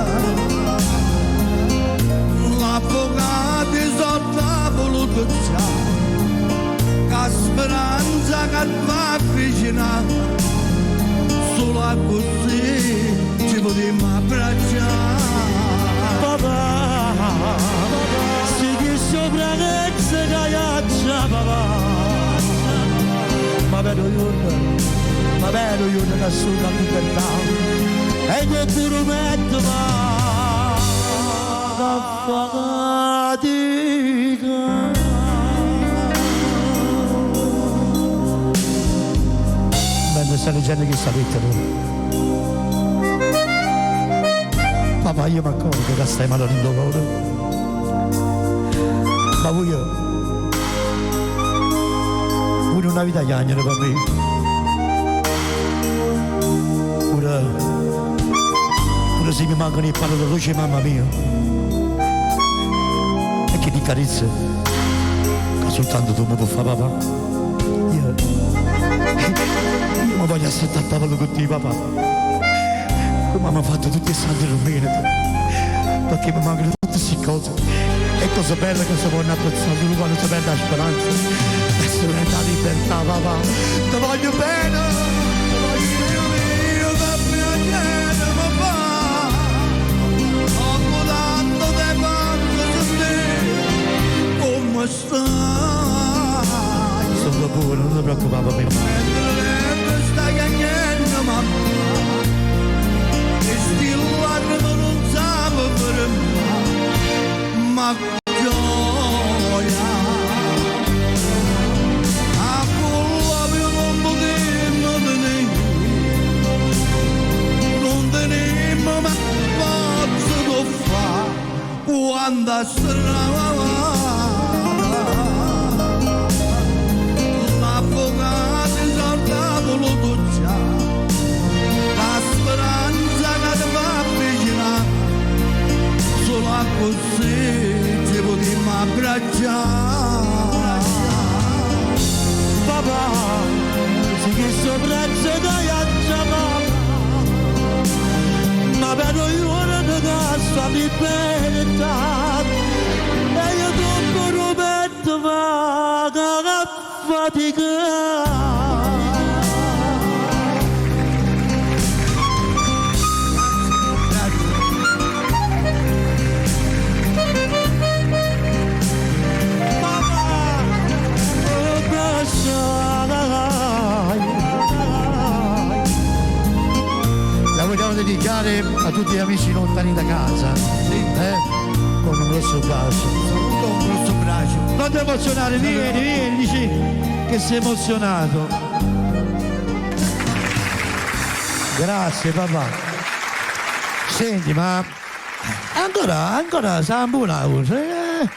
L'avvocato sotto la voluta, che speranza che ti va avvicinare, solo così ci potremmo abbracciare. Papà, se ti sopra che si cagaccia, papà, ma vedo io che sono la libertà, e io ti prometto ma da fatica. Bene, sta leggendo che sapete tu. Papà, io mi accorgo che stai male in dolore, ma voglio una vita chiagnere per me, pure se mi mancano i palo di luce mamma mia, e che ti carezze che soltanto tu mi puoi fare papà. Io mi voglio aspettare a tavolo con te papà, come mi ha fatto tutte le sante rumene, perché mi mancano tutte queste cose, e cose belle che si vogliono apprezzare solo quando si perde la speranza, e si prende la libertà papà. Ti voglio bene, ti voglio Io che piacere mi fa, dopo tanto tempo sentire come stai. sono pure, non ti preoccupare per me. Mentre letto sta cagnendo mamma, e sti lacrime non sanno per me, ma gioia. A quello io non potremmo venire, non tenemmo ma forza che fa quando stravata. L'avvocato sotto la voluta, la speranza che ti fa avvicinare, solo così ci potremmo abbracciare. Papà, se che sopra c'è da chiamare, ma per io ora ti cassa libertà, e io ti prometto ma che fatica. La vogliamo dedicare a tutti gli amici lontani da casa, con un grosso bacio. Un grosso braccio. Non ti emozionare, vieni, dici che sei emozionato. Grazie papà. Senti, ma ancora sta buona voce.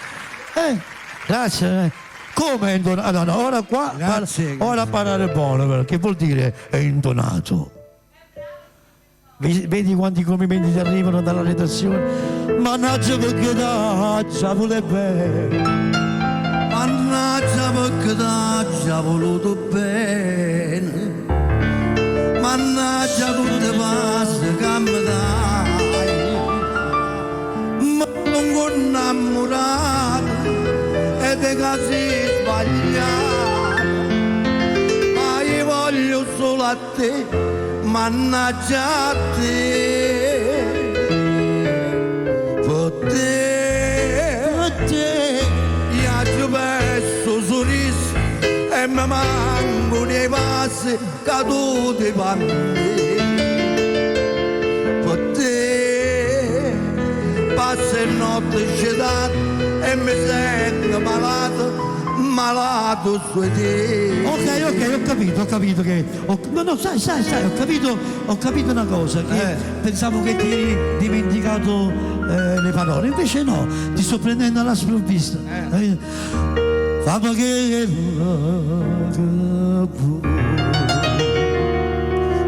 Grazie. Come è intonato? No, ora qua, Grazie, ora parlare buono, che vuol dire è intonato. Vedi quanti complimenti ti arrivano dalla redazione? Mannaggia perché daccia pure bene. Mannaggia perché t'ha già voluto bene, mannaggia tutte le passe che mi dai, ma non ho innamorato e te casi sbagliato, ma io voglio solo a te, mannaggia a te, per te, io ci perso sorriso e mi manco nei passi caduti per me, per te, passa il notte scedato e mi sento malato su te. Ok, ho capito che. No, sai, ho capito una cosa, che pensavo che ti eri dimenticato le parole, invece no, ti sto prendendo alla sprovvista. Fammi che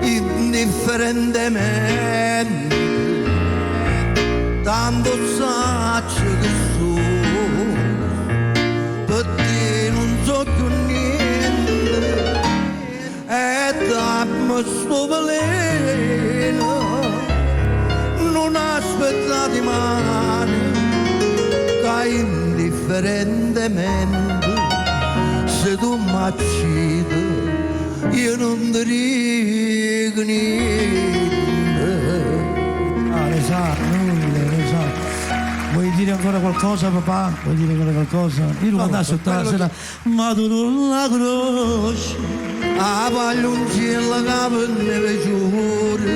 indifferentemente, tanto saccio che sono, per te non so più niente, e dammi sto veleno, non aspettate mani, che indifferentemente, se tu mi uccidi, io non ti dico niente. Le sa. Vuoi dire ancora qualcosa, papà? Vuoi dire ancora qualcosa? Io lo andassi tutta la sera, ma tu non la conosci. A paglioncella che mi piaciuta,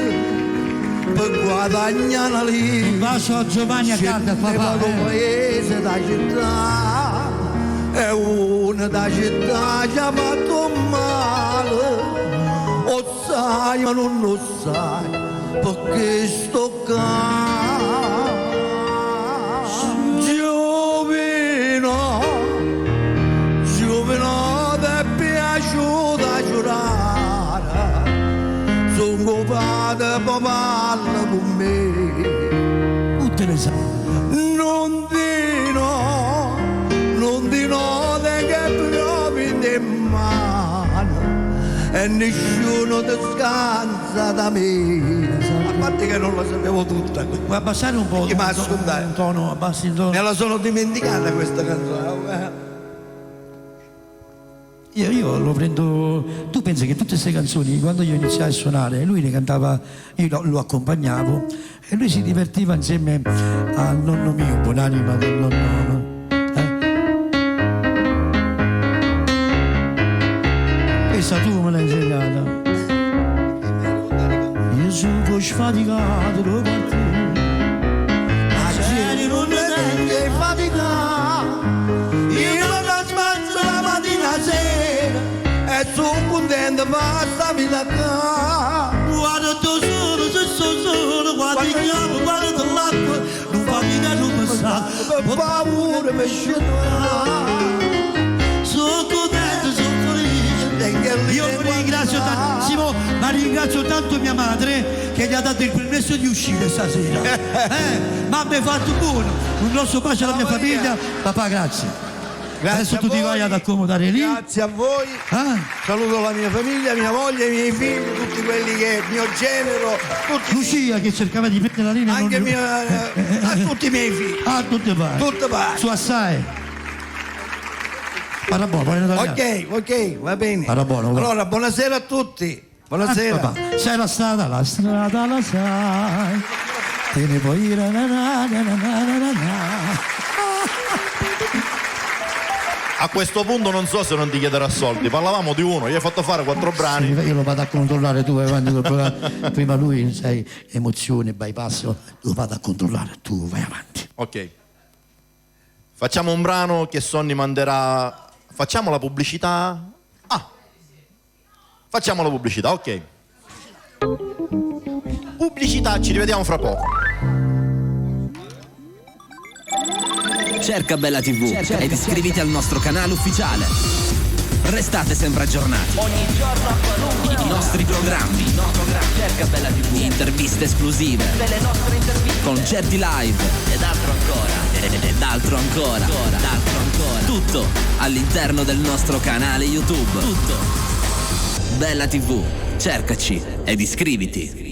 per guadagnare lì. Un bacio a Giovanni a casa, papà. Un paese da città, e una da città ci ha fatto male. O sai, ma non lo sai, perché sto qua. Giovino, ti è piaciuto a giurare, sono copato per parlare con me. Tutte le sai. Non di no, che provi di mano, e nessuno ti scansa da me. A parte che non la sapevo tutta. Vuoi abbassare un po'? Un tono, abbassi il tono. Me la sono dimenticata questa canzone. Io lo prendo. Tu pensi che tutte queste canzoni, quando io iniziai a suonare, lui le cantava, io lo accompagnavo e lui si divertiva insieme al nonno mio, buonanima del nonno. Questa tu me l'hai insegnata. Io sono sfaticato da partire, ma c'eri non ne tengo faticato. Io non la spazzo la mattina sera e sono contento basta vita qua. Guarda tu solo, se sto solo, guardiamo, guarda l'acqua, non fa mica non mi sa, per paura mi scendrà. Sono contento, sono felice. Io ringrazio tantissimo, ma ringrazio tanto mia madre che gli ha dato il permesso di uscire stasera. Ma mi ha fatto buono. Un grosso bacio alla mia famiglia. Papà, grazie. Adesso tu ti vai ad accomodare lì. Grazie a voi. Saluto la mia famiglia, mia moglie, i miei figli, tutti quelli che il mio genero. Lucia che cercava di prendere la linea. Anche a tutti i miei figli. Tutte pari. Tutte pari. Su assai. Ok, va bene. Allora, buonasera a tutti. Buonasera. Papà, sei la strada la sai. Te ne puoi ir. A questo punto non so se non ti chiederà soldi. Parlavamo di uno, gli hai fatto fare 4 brani. Sì, io lo vado a controllare, tu vai avanti col programma. Prima lui, sai, emozione, bypass, lo vado a controllare, tu vai avanti. Ok. Facciamo un brano che Sonny manderà. Facciamo la pubblicità? Facciamo la pubblicità, ok. Pubblicità, ci rivediamo fra poco. Cerca Bella TV ed iscriviti al nostro canale ufficiale. Restate sempre aggiornati. Ogni giorno a qualunque i nostri programmi. Cerca Bella TV. Interviste esclusive. Delle nostre interviste. Concerti live. Ed altro ancora. Ed altro ancora. Tutto all'interno del nostro canale YouTube. Tutto. Bella TV, cercaci ed iscriviti.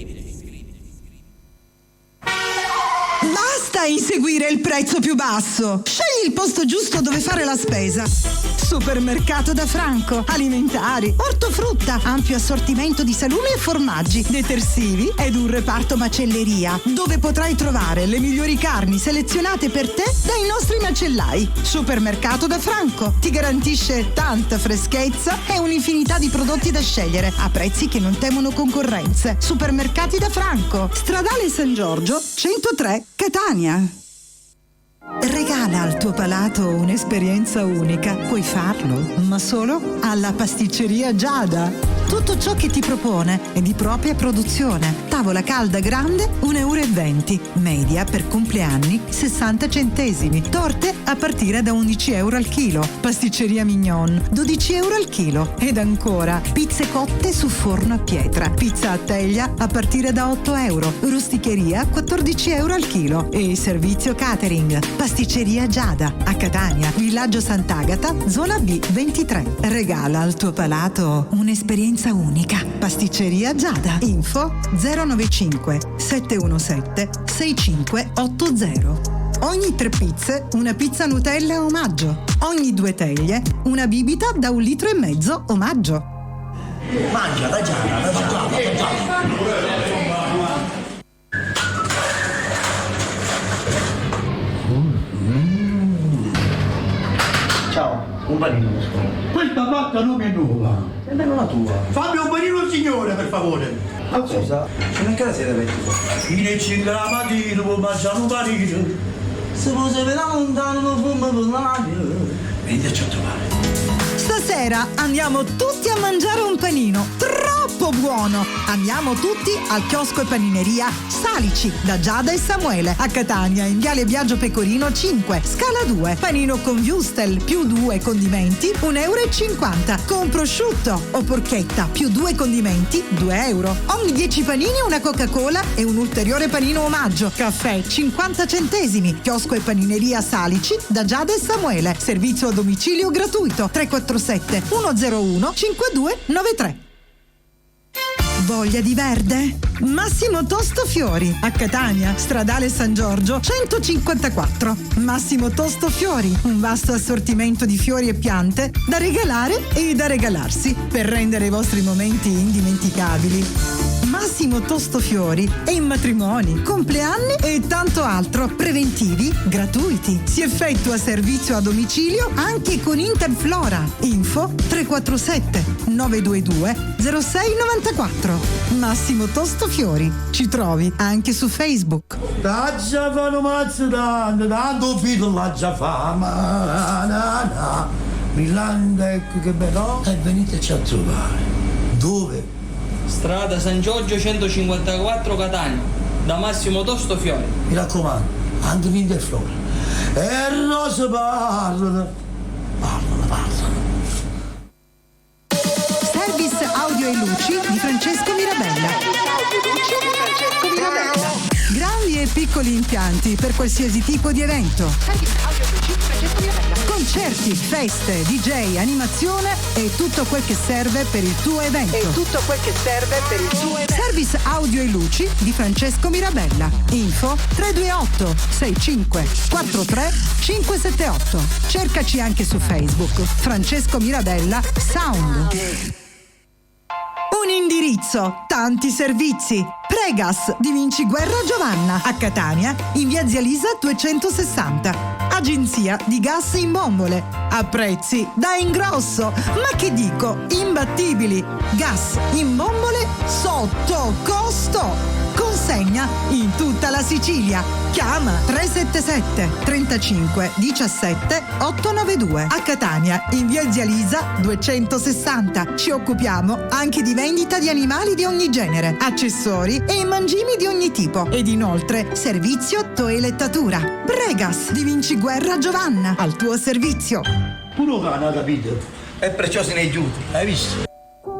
Basta inseguire il prezzo più basso. Scegli il posto giusto dove fare la spesa. Supermercato da Franco. Alimentari, ortofrutta, ampio assortimento di salumi e formaggi, detersivi ed un reparto macelleria, dove potrai trovare le migliori carni selezionate per te dai nostri macellai. Supermercato da Franco ti garantisce tanta freschezza e un'infinità di prodotti da scegliere a prezzi che non temono concorrenze. Supermercati da Franco, Stradale San Giorgio 103 Catania. Regala al tuo palato un'esperienza unica. Puoi farlo, ma solo alla pasticceria Giada. Tutto ciò che ti propone è di propria produzione. Tavola calda grande 1,20 €. Media per compleanni 60 centesimi. Torte a partire da 11 € al chilo. Pasticceria Mignon 12 € al chilo. Ed ancora pizze cotte su forno a pietra. Pizza a teglia a partire da 8 €. Rusticheria 14 € al chilo. E servizio catering. Pasticceria Giada a Catania, Villaggio Sant'Agata, zona B 23. Regala al tuo palato un'esperienza unica. Pasticceria Giada. Info 095 717 6580. Ogni 3 pizze una pizza Nutella omaggio. Ogni 2 teglie una bibita da 1,5 litri omaggio. Mangia la Giada, la Giada. Ciao, un panino. Questa vacca non è nuova. Nemmeno la tua. Fammi un panino signore, per favore. Ma scusa, ce n'è che siete vecchio? Fine 5 la mattina, può mangiare un panino. Se può sapere lontano, non fumo per l'aria. Veniaci a trovare. Stasera andiamo tutti a mangiare un panino. Troppo buono! Andiamo tutti al chiosco e panineria Salici da Giada e Samuele a Catania in Viale Biagio Pecorino 5, scala 2. Panino con wurstel più 2 condimenti 1,50 €. Con prosciutto o porchetta più 2 condimenti 2 €. Ogni 10 panini una Coca-Cola e un ulteriore panino omaggio. Caffè 50 centesimi. Chiosco e panineria Salici da Giada e Samuele. Servizio a domicilio gratuito 347 101 5293. Voglia di verde? Massimo Tosto Fiori a Catania, Stradale San Giorgio 154. Massimo Tosto Fiori, un vasto assortimento di fiori e piante da regalare e da regalarsi per rendere i vostri momenti indimenticabili. Massimo Tosto Fiori è in matrimoni, compleanni e tanto altro. Preventivi gratuiti. Si effettua servizio a domicilio anche con Interflora. Info 347 922 0694. Massimo Tosto Fiori. Ci trovi anche su Facebook. La già fanno mazzo tanto fido la già fama. Milano, ecco che bello. E veniteci a trovare. Dove? Strada San Giorgio 154 Catania, da Massimo Tosto Fiori. Mi raccomando, anche l'Interflora. E Rosa parlano. Service Audio e Luci di Francesco Mirabella. Grandi e piccoli impianti per qualsiasi tipo di evento. Concerti, feste, DJ, animazione e tutto quel che serve per il tuo evento. Service Audio e Luci di Francesco Mirabella. Info 328 65 43 578. Cercaci anche su Facebook. Francesco Mirabella Sound. Un indirizzo, tanti servizi. Pregas di Vinciguerra Giovanna a Catania in via Zia Lisa 260. Agenzia di gas in bombole a prezzi da ingrosso, ma che dico, imbattibili. Gas in bombole sotto costo. Consegna in tutta la Sicilia. Chiama 377 35 17 892 a Catania in via Zia Lisa 260. Ci occupiamo anche di vendita di animali di ogni genere, accessori e mangimi di ogni tipo ed inoltre servizio toelettatura. Pregas di Vinciguerra Giovanna al tuo servizio. Puro cane, capito? È prezioso nei giuti, hai visto?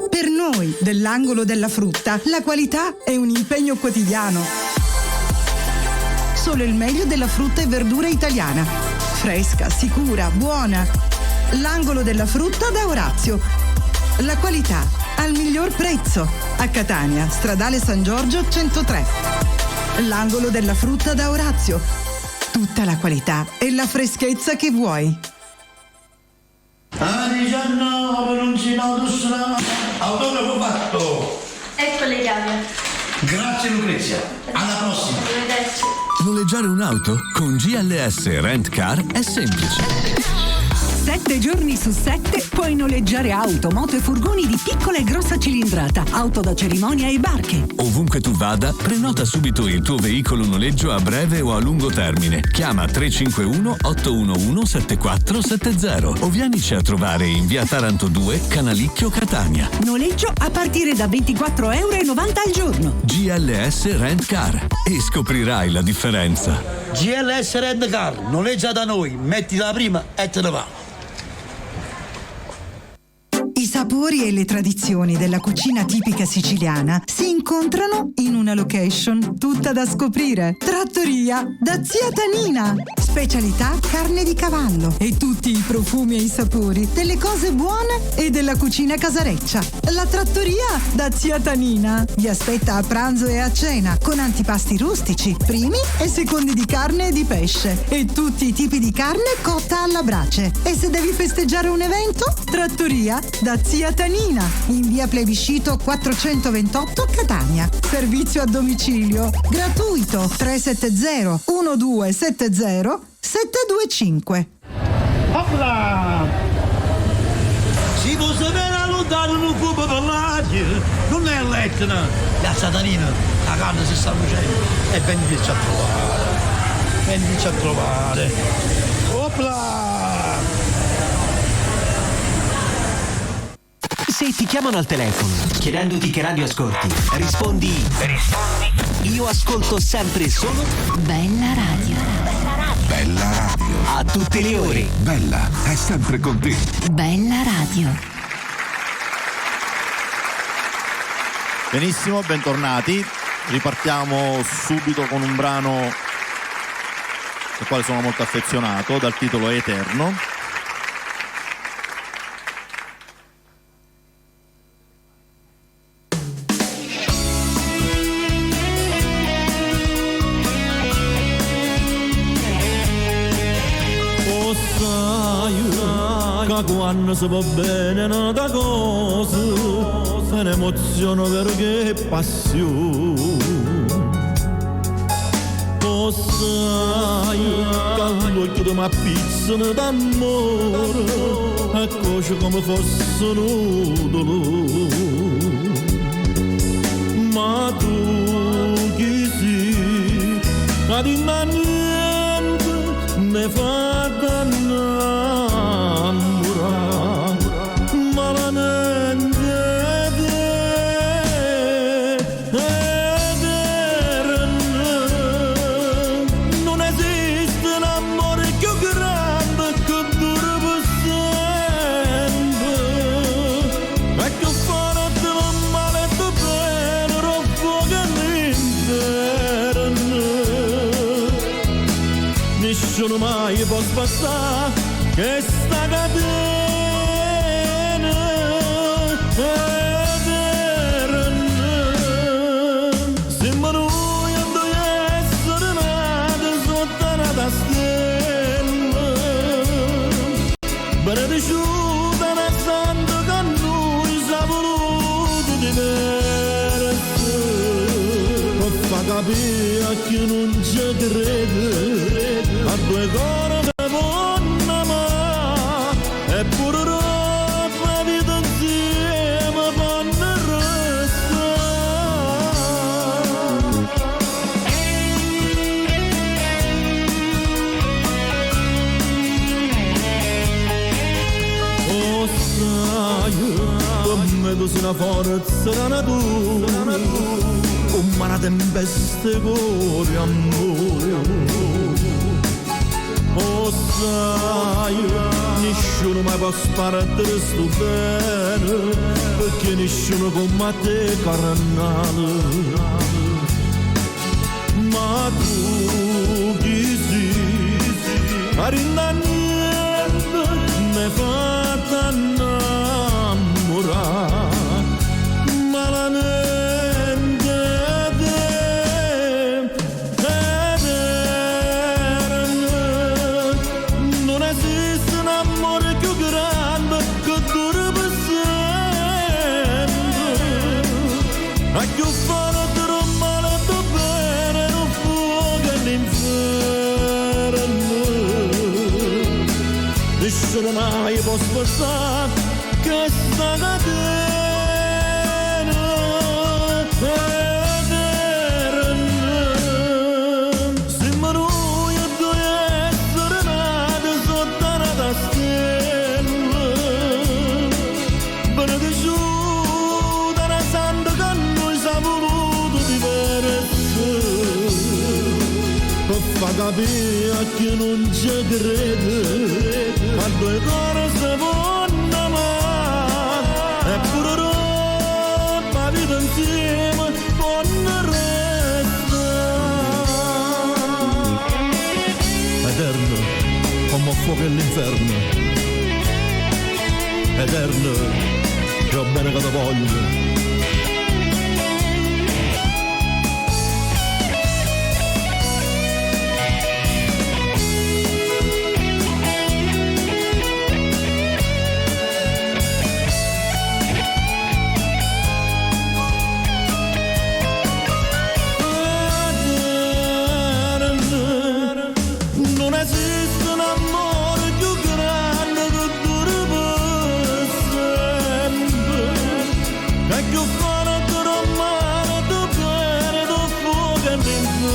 Per noi dell'angolo della frutta la qualità è un impegno quotidiano. Solo il meglio della frutta e verdura italiana. Fresca, sicura, buona. L'angolo della frutta da Orazio. La qualità al miglior prezzo. A Catania, Stradale San Giorgio 103. L'angolo della frutta da Orazio. Tutta la qualità e la freschezza che vuoi. A 19 non si nota strada. Autografo fatto. Ecco le chiavi. Grazie Lucrezia. Alla prossima. Arrivederci. Noleggiare un'auto? Con GLS Rent Car è semplice. 7 giorni su 7 puoi noleggiare auto, moto e furgoni di piccola e grossa cilindrata, auto da cerimonia e barche. Ovunque tu vada, prenota subito il tuo veicolo noleggio a breve o a lungo termine. Chiama 351 811 7470 o vienici a trovare in via Taranto 2, Canalicchio, Catania. Noleggio a partire da €24,90 al giorno. GLS Rent Car e scoprirai la differenza. GLS Rent Car, noleggia da noi, mettila prima e te ne va. I sapori e le tradizioni della cucina tipica siciliana si incontrano in una location tutta da scoprire. Trattoria da Zia Tanina. Specialità carne di cavallo e tutti i profumi e i sapori delle cose buone e della cucina casareccia. La Trattoria da Zia Tanina vi aspetta a pranzo e a cena con antipasti rustici, primi e secondi di carne e di pesce e tutti i tipi di carne cotta alla brace. E se devi festeggiare un evento? Trattoria da Zia Tanina in via Plebiscito 428 Catania. Servizio a domicilio gratuito 370 1270 725. Opla! Si può sapere lontano un cubo per l'aria, non è l'Etna, la Satanina, la carne si sta facendo e veniteci a trovare, veniteci a trovare. Opla! Se ti chiamano al telefono chiedendoti che radio ascolti, rispondi io ascolto sempre solo Bella Radio. Bella Radio. A tutte le ore. Bella è sempre con te. Bella Radio. Benissimo, bentornati. Ripartiamo subito con un brano al quale sono molto affezionato, dal titolo Eterno. Quando si va bene una cosa se ne emoziona perché è passione. Lo sai, quando chiudo mi appizzano d'amore e così come fosse un dolore. Ma tu chi sei? Ma di niente mi fa dannare. Nessuno mai può spazzare questa catena eterna. Siamo noi a due esseri nati sotto una stella, benediciuta una santa che noi si è voluto diverso, per far capire a chi non ci crede. A due cuori che vanno ma eppure la vita insieme vanno oh sai, come tu sei una forza da natura, come una tempesta cuore amore. Oh sai, nessuno mai può sparare sto bene, perché nessuno come te carnale. Ma tu chi sei? Arinda niente, m'hai fatto innamorare malamente non esiste un amore più grande che dura per sempre a più fare troppo male da bene non fuoco all'inferno nessuno mai può spostare questa catena eterna siamo noi e due esseri nati sotto una stella benediciuta una santa che noi siamo voluto vivere per far capire a chi non ci crede a due cuori si vanno amare eppure roba vita insieme vanno restare eterno come fuoco all'inferno eterno che ho bene che ti voglio non esiste un amore più grande che dura per sempre e più forte romano tu bene tu fuoco all'inferno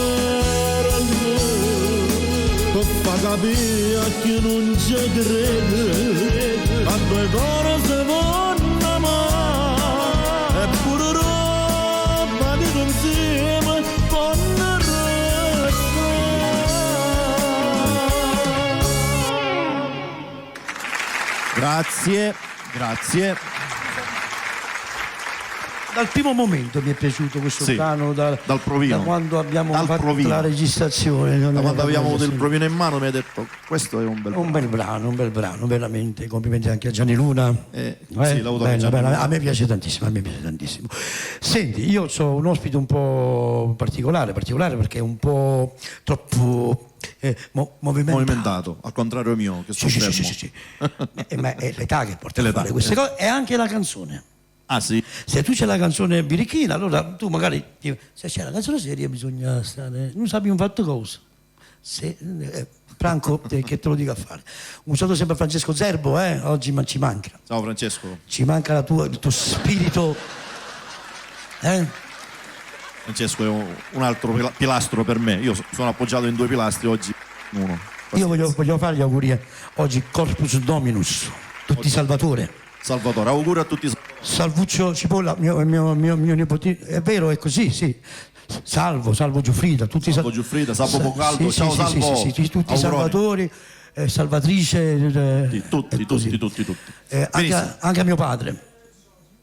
per far capire a chi non ci crede a due cuori si vanno amare eppure roba di insieme vanno Grazie, grazie. Dal primo momento mi è piaciuto questo brano, dal provino. Da quando abbiamo Dal fatto provino. la registrazione. Da quando abbiamo avuto il provino in mano mi hai detto questo è un bel brano. Un bel brano, veramente. Complimenti anche a Gianni Luna. Sì, l'ho avuto Bella, Gianni bella. Luna. A me piace tantissimo, Senti, io sono un ospite un po' particolare perché è un po' troppo movimentato, al contrario mio, che sto fermo. sì. Ma è l'età che porta a fare queste cose, e anche la canzone. Ah sì? Se tu c'è la canzone birichina, allora tu magari se c'è la canzone seria bisogna stare. Non sappi un fatto cosa. Franco, che te lo dico a fare. Un saluto sempre a Francesco Zerbo, oggi ma ci manca. Ciao Francesco. Ci manca il tuo spirito. Francesco è un altro pilastro per me. Io sono appoggiato in 2 pilastri, oggi uno. Io voglio fare gli auguri oggi Corpus Dominus, tutti Salvatore. Salvatore, auguri a tutti. Salvuccio Cipolla, mio nipotino, è vero, è così, sì. Salvo Giuffrida, tutti Salvo Giuffrida, Salvo Bocaldo, ciao Salvo. Sì, tutti Auguroni. Salvatori, Salvatrice. Tutti. Anche a mio padre.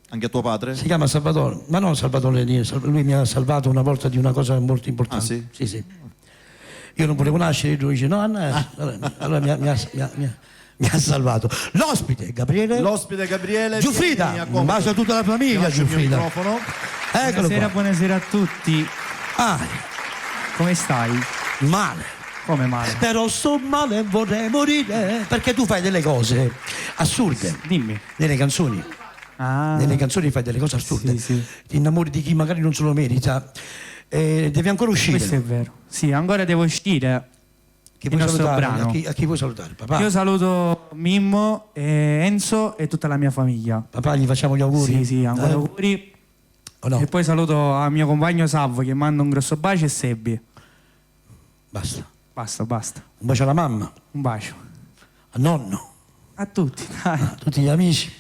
Anche a tuo padre? Si chiama Salvatore, ma non Salvatore, lui mi ha salvato una volta di una cosa molto importante. Ah sì? Sì. Io non volevo nascere, lui dice no, allora mi ha salvato. L'ospite Gabriele Giuffrida, un bacio a tutta la famiglia Giuffrida. Buonasera a tutti. Come stai? Male. Come male? Però sto male, vorrei morire. Perché tu fai delle cose assurde. Dimmi. Nelle canzoni. Nelle canzoni fai delle cose assurde. Sì. Ti innamori di chi magari non se lo merita. Devi ancora uscire. Questo è vero. Sì, ancora devo uscire. Chi il nostro brano. A chi vuoi salutare? Papà? Io saluto Mimmo, Enzo e tutta la mia famiglia. Papà, gli facciamo gli auguri? Sì, ancora auguri. No? E poi saluto a mio compagno Salvo che manda un grosso bacio e Sebbi. Basta. Un bacio alla mamma. Un bacio. A nonno. A tutti, dai. A tutti gli amici.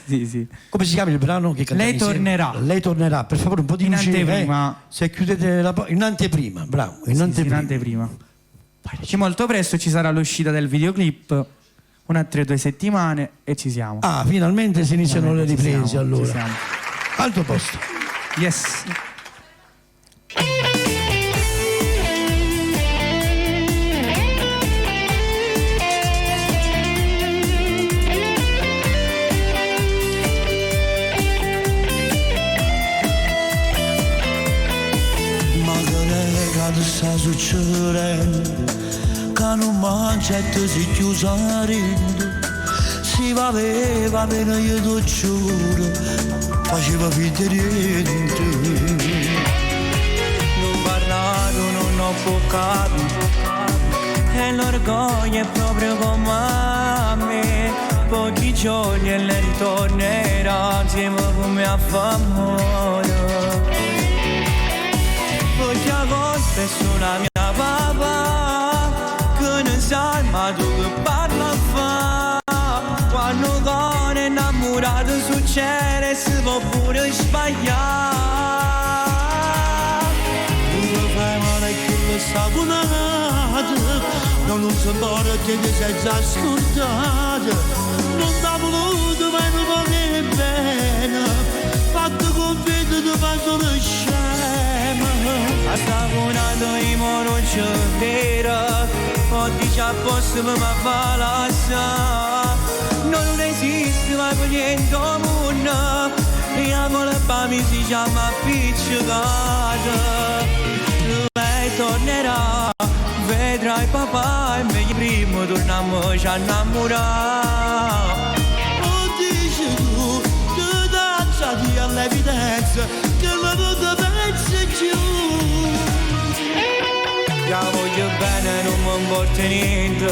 Sì. Come si chiama il brano che cantiamo Lei tornerà. insieme? Lei tornerà, per favore un po' di in luce. anteprima. Se chiudete la in anteprima, bravo. In anteprima. Molto presto ci sarà l'uscita del videoclip, altre 2 settimane e ci siamo. Finalmente si iniziano le riprese allora. Ci siamo. Al tuo posto. Yes. picciolendo, che non mangia e ti si chiusa rindo, si aveva meno io ti giuro, faceva finta di niente. Non parlato, non ho boccato, e l'orgoglio è proprio come me, pochi giorni e lei ritornerà insieme con me a famore. Perché a volte sono la mia papà, che non sai ma tu che parla fa, quando con innamorato succede si può pure sbagliare. Tu mi fai male che lo sapunato, non so ancora che ti sei già ascoltato, non t'ha voluto ma non volevi bene, fatto convinto ti fa solo scema. A sapunato io non c'è vero, oggi c'è posto per me fa la sa, non esiste ma per niente al mondo, e a colpa mi si chiama appiccicata. Lei tornerà, vedrai papà, e meglio prima torniamoci a innamorare. Oh dici tu, ti dacciati all'evidenza, che la tua pensa più. Io voglio bene, non mi importa niente,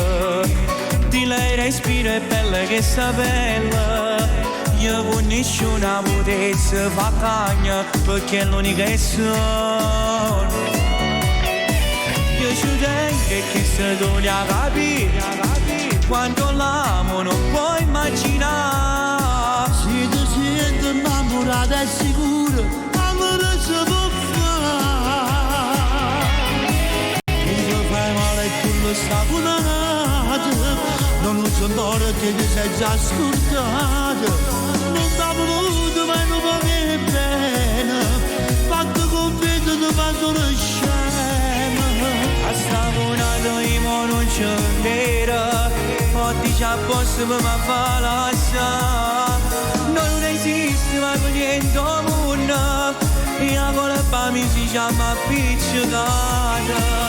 di lei respiro è bella che sta bella, io con nessuna potezza fa cagna, perché è l'unica che sono. Io ci tengo che se tu ne capire, quando l'amo non puoi immaginare. Se ti senti innamorata è sicuro, allora si può fare. Mi fai male e tu lo sapunato, non so ancora che ti sei già scordato, non t'ha voluto ma non volevi bene, fatto convinto ti fa solo scema. A sapunato io non c'è vero, oggi c'è posto per me fa la sa, non esiste ma per niente al mondo, e a colpa mi si chiama appiccicata.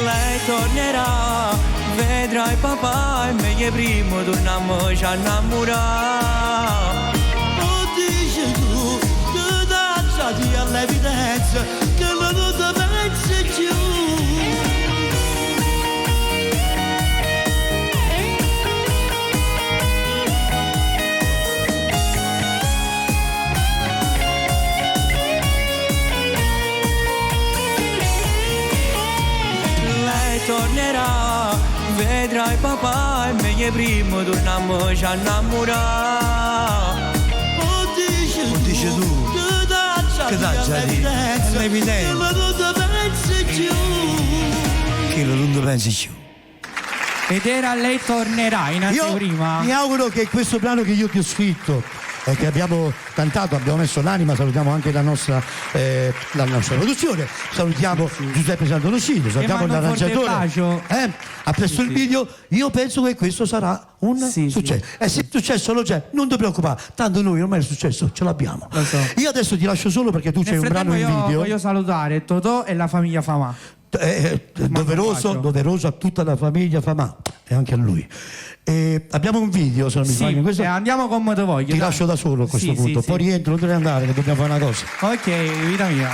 Lei tornerà, vedrai papà, e meglio prima torniamoci a innamorare. Oh dici tu, ti dacciati all'evidenza, che la tua pensa più. Tornerà, vedrai papà, e meglio prima torniamoci a innamorare. Oh dici tu, che dacciati all'evidenza, che la tua pensi più. Che la tua pensi più. Ed era Lei tornerà in anteprima. Mi auguro che questo brano che io ti ho scritto e che abbiamo cantato, abbiamo messo l'anima, salutiamo anche la nostra produzione, salutiamo Giuseppe Santolocino, salutiamo l'arrangiatore, ha preso il video. Io penso che questo sarà un successo. E se il successo lo c'è, non ti preoccupare, tanto noi ormai il successo ce l'abbiamo. Lo so. Io adesso ti lascio solo perché tu c'hai un brano in video. Voglio salutare Totò e la famiglia Famà. Doveroso a tutta la famiglia Famà e anche a lui. Abbiamo un video, se non mi sbaglio. Questo andiamo come te voglio. Ti lascio da solo a questo punto. Poi rientro, non devi andare, che dobbiamo fare una cosa. Ok, vita mia.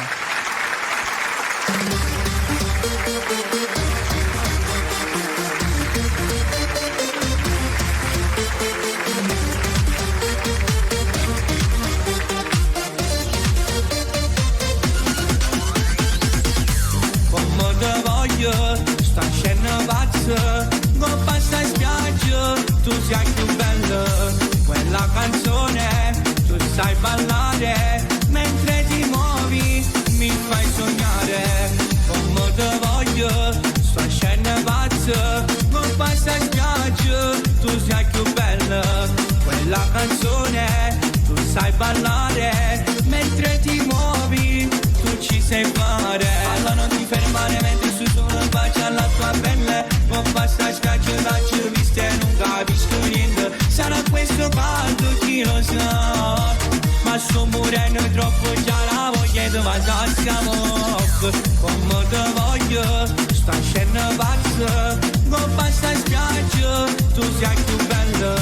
Come te voglio, sta scena pazza, non passa in spiaggia, tu sei più bella. Quella canzone, tu sai ballare, mentre ti muovi mi fai sognare. Come te voglio, sta scena pazza, non passa in spiaggia, tu sei più bella. Quella canzone, tu sai ballare, mentre ti muovi, tu ci sai fare. Allora non ti fermare mentre su solo bacia alla tua pelle, non basta scacciarci viste e non capisco niente. Sarà questo caldo, chi lo sa, ma sto morendo troppo, già la voglia di mangiare. Come te voglio, voglio, sto in scena pazza, con pasta in spiaggia, tu sei più bella,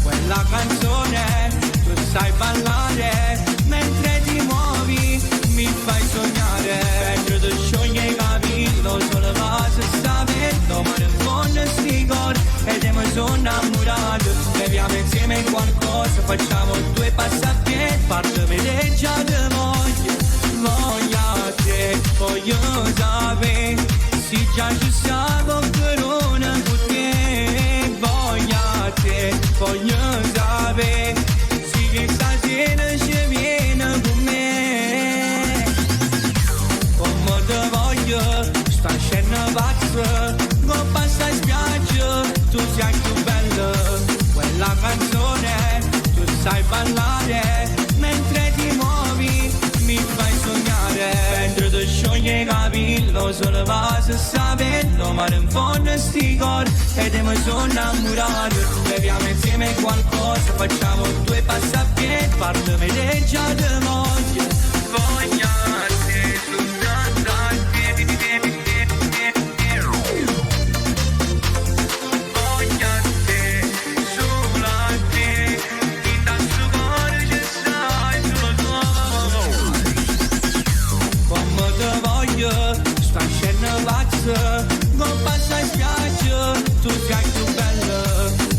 quella canzone, tu sai ballare, mentre ti muovi, mi fai sognare, mentre tu sciogli i capelli, solo base sta vendo, ma nel fondo sti cor, ed mi sono innamorato, beviamo insieme qualcosa, facciamo 2 passi a piedi, partami le già di voglio a te, voglio sapere, si già ci sta con corona con te, voglio a te, voglio sapere, sì che stasera ci viene con me, come te voglio, sta in scena pazza, con passa in spiaggia, tu sei più bella, quella canzone, tu sai ballare, mentre ti muovi, mi fai sognare, mentre tu sciogli i capelli, solo base sapendo, ma in fondo sti cor, ed mi sono innamorato, beviamo insieme qualcosa, facciamo 2 passi a piedi, parlami le già di voglio, voglio a te, soltanto a te, voglio a te, solo a te, in tanto cuore ci stai, solo tu. Come te voglio, sto in scena pazza, con passa in spiaggia, tu sei più bella,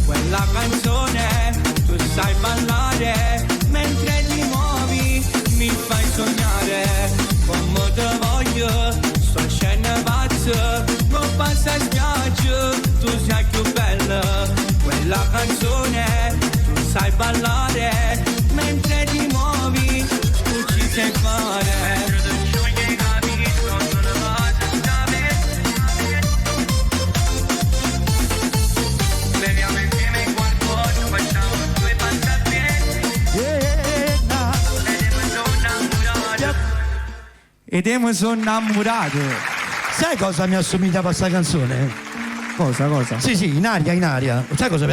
quella canzone, tu sai ballare, mentre ti muovi, mi fai sognare, come te voglio, sto in scena pazza, con passa in spiaggia, tu sei più bella, quella canzone, tu sai ballare, mentre ti muovi, tu ci sai fare. Ed mi sono innamorato. Sai cosa mi assomiglia a questa canzone? Cosa? Sì, in aria. Sai cosa?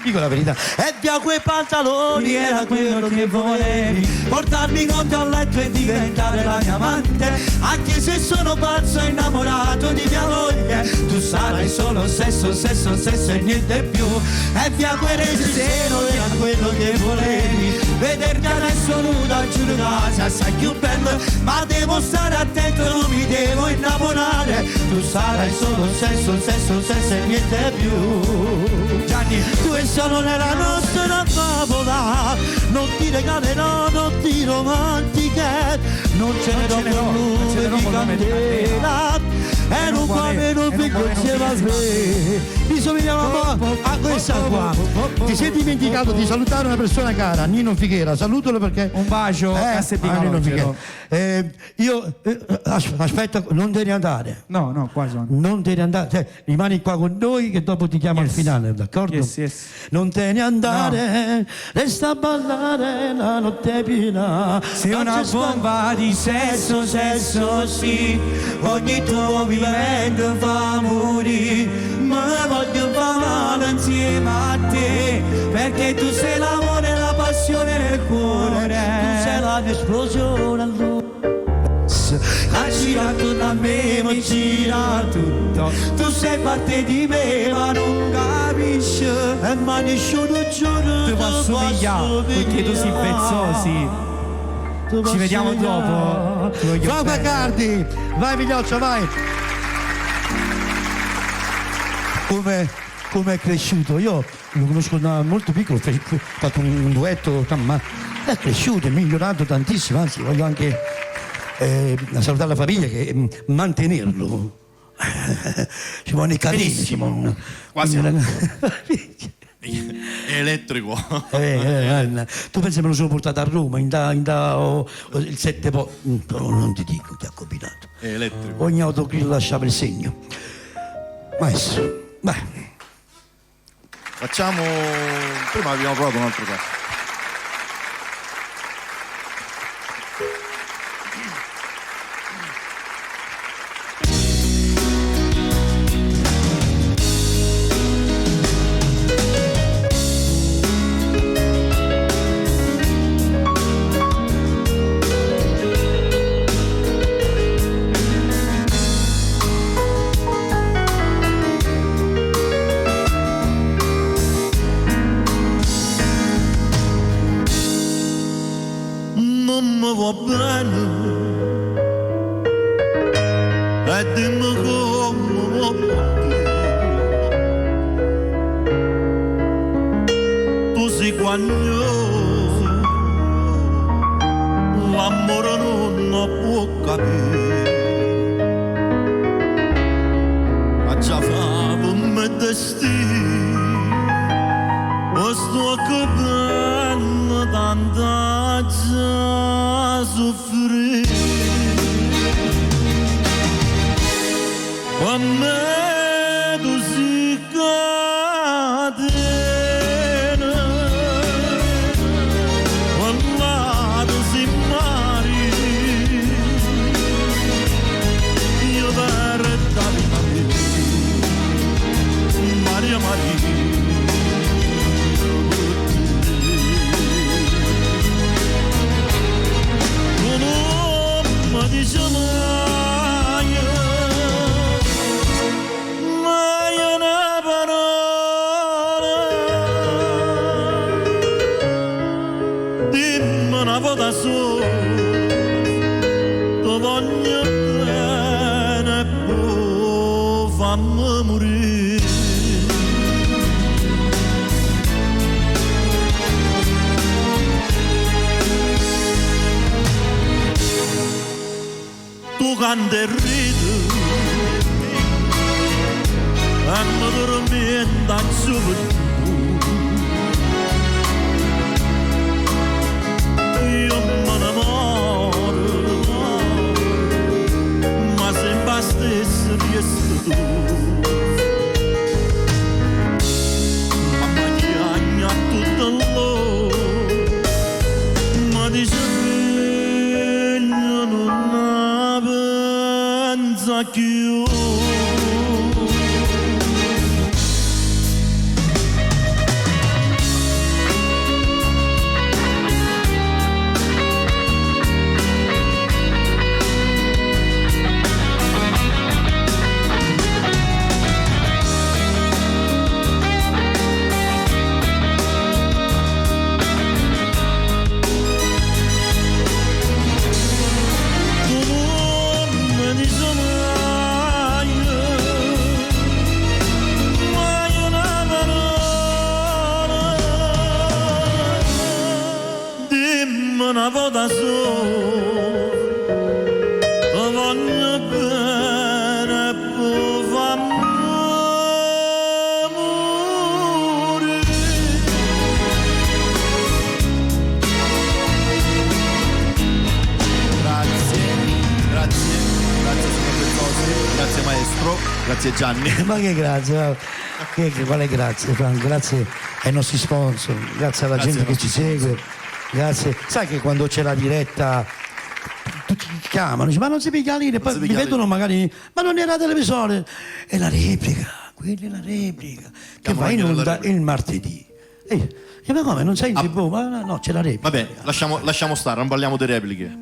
Dico la verità. E via quei pantaloni era quello che volevi, portarmi con te a letto e diventare la mia amante, anche se sono pazzo e innamorato di mia moglie, tu sarai solo sesso e niente più. E via quel resisteno era quello che volevi, vederti adesso nuda giù in casa assai più bello, ma devo stare attento, non mi devo innamorare, tu sarai solo sesso e niente più. Gianni, questa non è la nostra favola, non ti regalerò notti romantiche, non ce ne do lume di candela, e non come non figlio insieme a me. Mi somigliamo a questa qua. Ti sei dimenticato di salutare una persona cara, Nino Fighera, salutalo perché... Un bacio a Nino Fighera. Aspetta, non devi andare. No, qua sono. Non devi andare, cioè, rimani qua con noi che dopo ti chiamo al finale, d'accordo? Yes. Non te ne andare, resta a ballare la notte piena. Sei una bomba di sesso sì, ogni tuo movimento fa morire, ma voglio parlare insieme a te, perché tu sei l'amore e la passione nel cuore, tu sei l'esplosione all'ora. Ha girato da me, ma gira tutto, tu sei parte di me ma non capisci, e ma nessuno giuro ti posso pigliare perché tu sei pezzosi. Ci vediamo dopo. Franco Accardi, vai Miglioccio, vai. Come è cresciuto? Io lo conosco da molto piccolo, ho fatto un duetto, ma è cresciuto, è migliorato tantissimo, anzi voglio anche salutare la famiglia che mantenerlo. Ci vuole carissimo. Quasi. È elettrico. Tu pensi me lo sono portato a Roma il 7 non ti dico che ha combinato. È elettrico. Ogni autogrill lasciava il segno. Maestro, vai. Facciamo. Prima abbiamo provato un altro caso. va bene e dimmi come va bene. Tu sei guagnoso, l'amore non può capire, ma già favo me destino, sto capendo tanta già soffrire. A me tu si catena, quando tu si mari, io per darmi Maria Maria. Ma dice mai una parola, dimmi una volta sola, ti voglio bene e poi fammi morire. Tu canta e ridi, hanno dormito in gioventù. Io me ne muoro, ma sempre stesso resti tu. Mamma chiagna tutto l'ora, ma dice figlio non pensa più. Una volta sola, ti voglio bene e poi fammi morire. Grazie signor Bezzosi, grazie maestro, grazie Gianni. Ma che grazie, quale grazie Franco, grazie ai nostri sponsor, grazie alla gente che ci segue. Grazie. Sai che quando c'è la diretta tutti chiamano, dice, ma non si piglia lì, poi mi vedono magari, ma non era televisore, è la replica, quella è la replica che va in onda il martedì. Ma come, non sei in TV? Ma no, c'è la replica. Vabbè, lasciamo stare, non parliamo di repliche.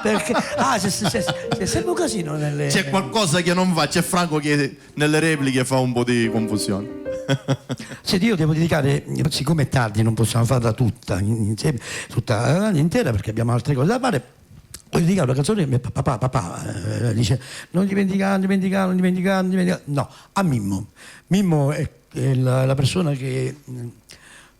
Perché? Ah, c'è sempre un casino nelle... C'è qualcosa che non va, c'è Franco che nelle repliche fa un po' di confusione. Senti, io devo dedicare, siccome è tardi non possiamo farla tutta insieme, tutta intera perché abbiamo altre cose da fare, ho dedicato una canzone a mio papà dice non dimenticare, no, a Mimmo. Mimmo è la persona che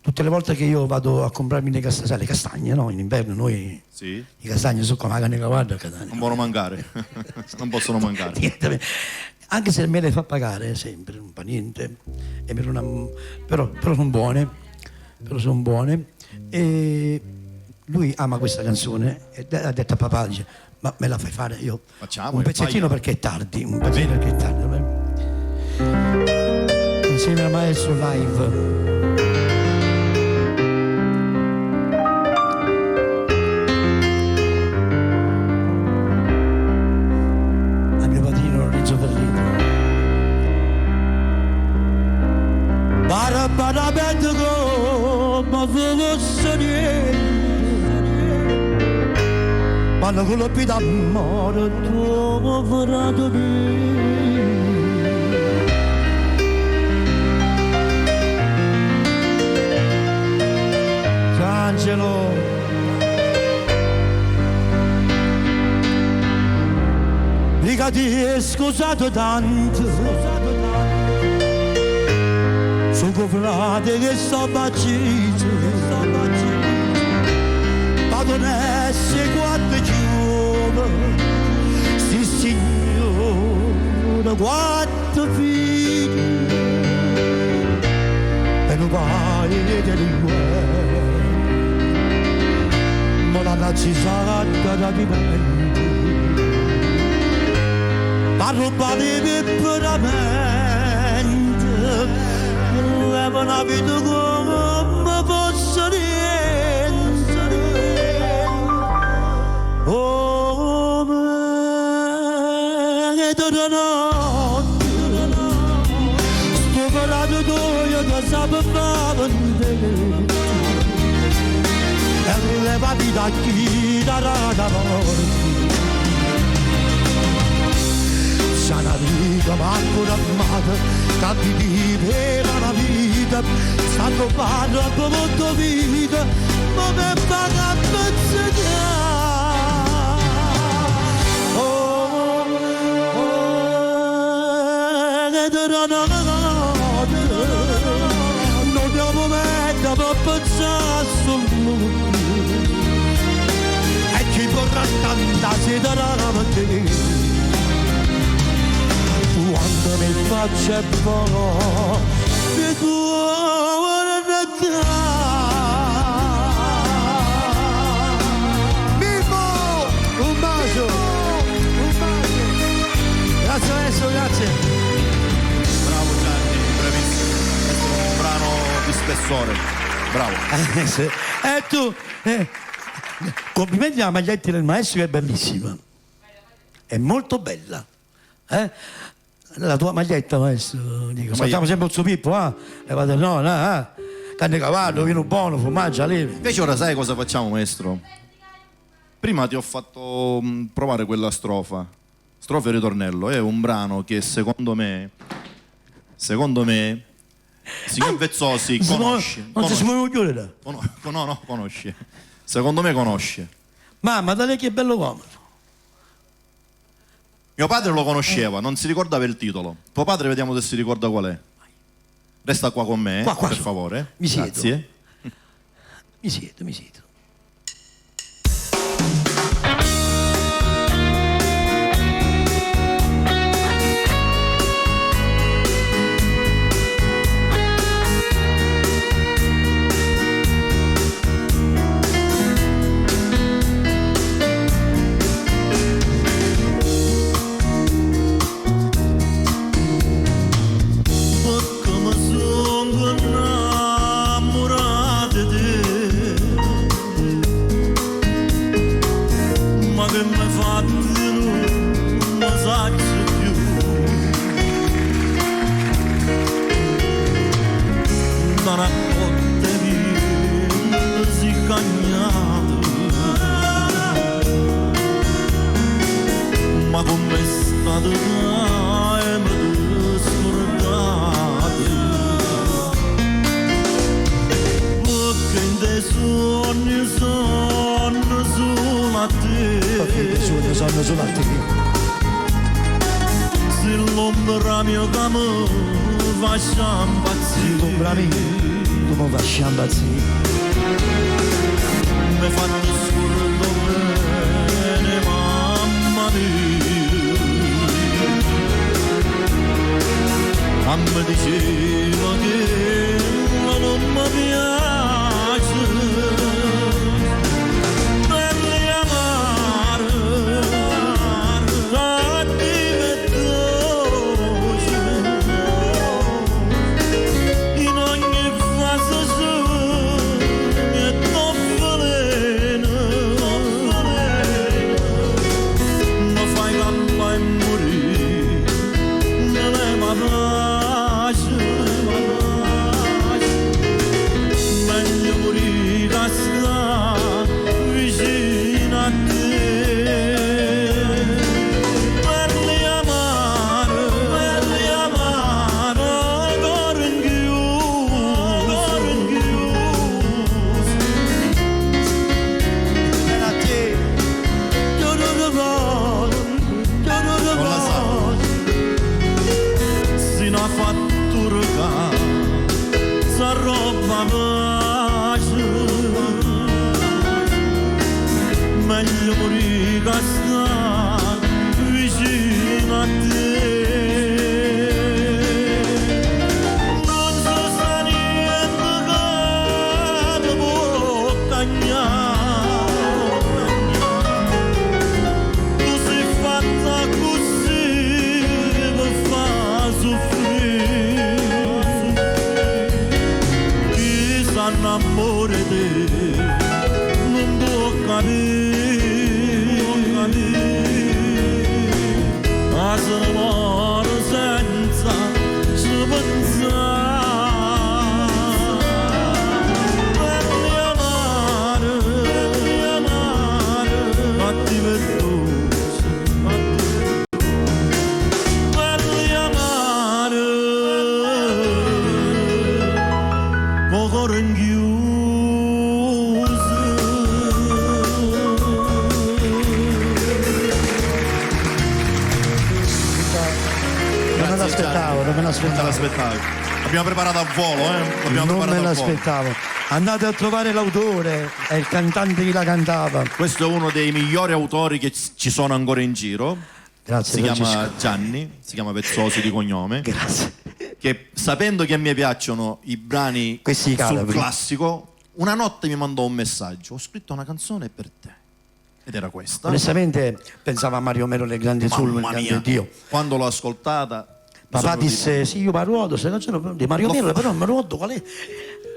tutte le volte che io vado a comprarmi le castagne, no? In inverno noi sì. I castagni sono come la guarda, non possono mancare. Non possono mancare. Anche se me le fa pagare sempre, non fa niente, però sono buone, e lui ama questa canzone e ha detto a papà, dice, ma me la fai fare io? Facciamo, un pezzettino perché è tardi, insieme al maestro live. Barabbaramente come fosse niente, quando colpi d'amore trovo verato Angelo che ti è scusato tanto, sono frate che sto baccito, padronesse quattro giovani, sì signore, quattro figli, e non vai del guerra, ma la nazzi sacca da vivente, ma rubare veramente, leva una vita come posso niente, oh, me che da notte, sto parlando d'oio che sapeva vendere, e leva vita chi darà da morte. C'è una vita ma ancora amata, che viveva la vita, stanno parlando un po' molto vita, ma mi paga a pezzicare. Oh, che da notte, non abbiamo mettere per pensare sul mondo, e ci vorrà tanta sera la mattina. Quando mi faccio buono, mi cuore Mimmo, un bacio, grazie adesso, grazie. Bravo Gianni, bravissimo, questo è un brano di spessore, bravo. E tu, complimenti alla maglietta del maestro che è bellissima, è molto bella. La tua maglietta, maestro, dico, facciamo sempre il suo Pippo, e vado no, carne cavallo, vino buono, formaggio, lieve. Invece ora sai cosa facciamo, maestro? Prima ti ho fatto provare quella strofa e ritornello, è un brano che secondo me, signor Vezzosi conosce. Non si muove chiudere. No, conosce. Secondo me conosce. Mamma, da lei che è bello comodo. Mio padre lo conosceva, non si ricordava il titolo. Tuo padre vediamo se si ricorda qual è. Resta qua con me, qua per favore. Mi siedo. Grazie. Mi siedo. Ma come stato e mi scordate, perché in dei sogni sono solo a te, sono solo a te, se l'ombra mia che mi fa sciampazzire, l'ombra mia tu mi fa sciampazzire, mi fa scordare mamma mia. Mamma diceva che non mi piace per amare cattive dolce in ogni fase sogni e toffolena mi fai campare e morire non è mai sta roba piace, meglio morire che sta vicino a te. Non so se niente che ti può tagliare, tu sei fatta così per far soffrire. Chi s'annamora di te non può capire, ma se ne muore senza ci pensare. Fammi amare, fatti perdono, fammi amare, con cuore Non me l'aspettavo. Abbiamo preparato a volo, Non me l'aspettavo. Andate a trovare l'autore, è il cantante che la cantava. Questo è uno dei migliori autori che ci sono ancora in giro. Grazie. Si Francesco. chiama Gianni, si chiama Vezzosi di cognome. Grazie. Che sapendo che a me piacciono i brani Questi sul calabri. classico, una notte mi mandò un messaggio: ho scritto una canzone per te. Ed era questa. Onestamente pensavo a Mario Melo nel grande sul, il Mamma grande mia, Dio. quando l'ho ascoltata Papà sono disse sì, io Maruodo, se non c'era di Mario Melo, però Maruodo qual è?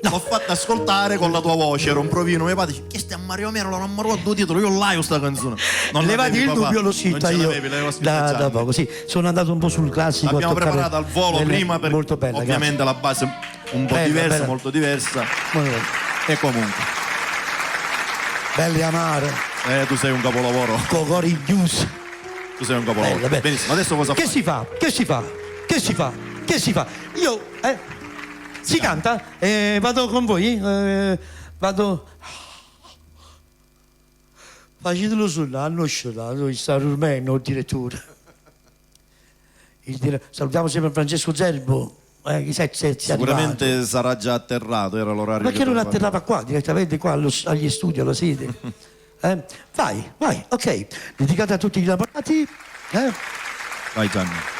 L'ho fatta ascoltare con la tua voce, era un provino. Mio padre dice: che stai a Mario Melo, non mi ricordo il titolo, io live sta canzone. Non Levati l'avevi, il papà. dubbio, l'ho Non scritta ce io l'avevi, l'avevo scritta da Gianni. poco, sì. Sono andato un po' sul classico. L'abbiamo a toccare preparata al volo delle- prima per molto bella, ovviamente la base un po' Bella, diversa, bella. molto diversa. Molto bella. E comunque Belli amare, tu sei un capolavoro. Cocori News. Tu sei un capolavoro. Bella, bella. Benissimo, adesso cosa Che fai? si fa? Che si fa? Che si fa? Che si fa? Io, si canta? Vado con voi? Vado. Facetelo sull'anno sciolato, sta rumeno il direttore. Salutiamo sempre Francesco Zerbo. Sicuramente sarà già atterrato, era l'orario. Perché non atterrava qua, direttamente qua agli studi, alla sede? Vai, ok. Dedicata a tutti gli innamorati. Vai Gianni.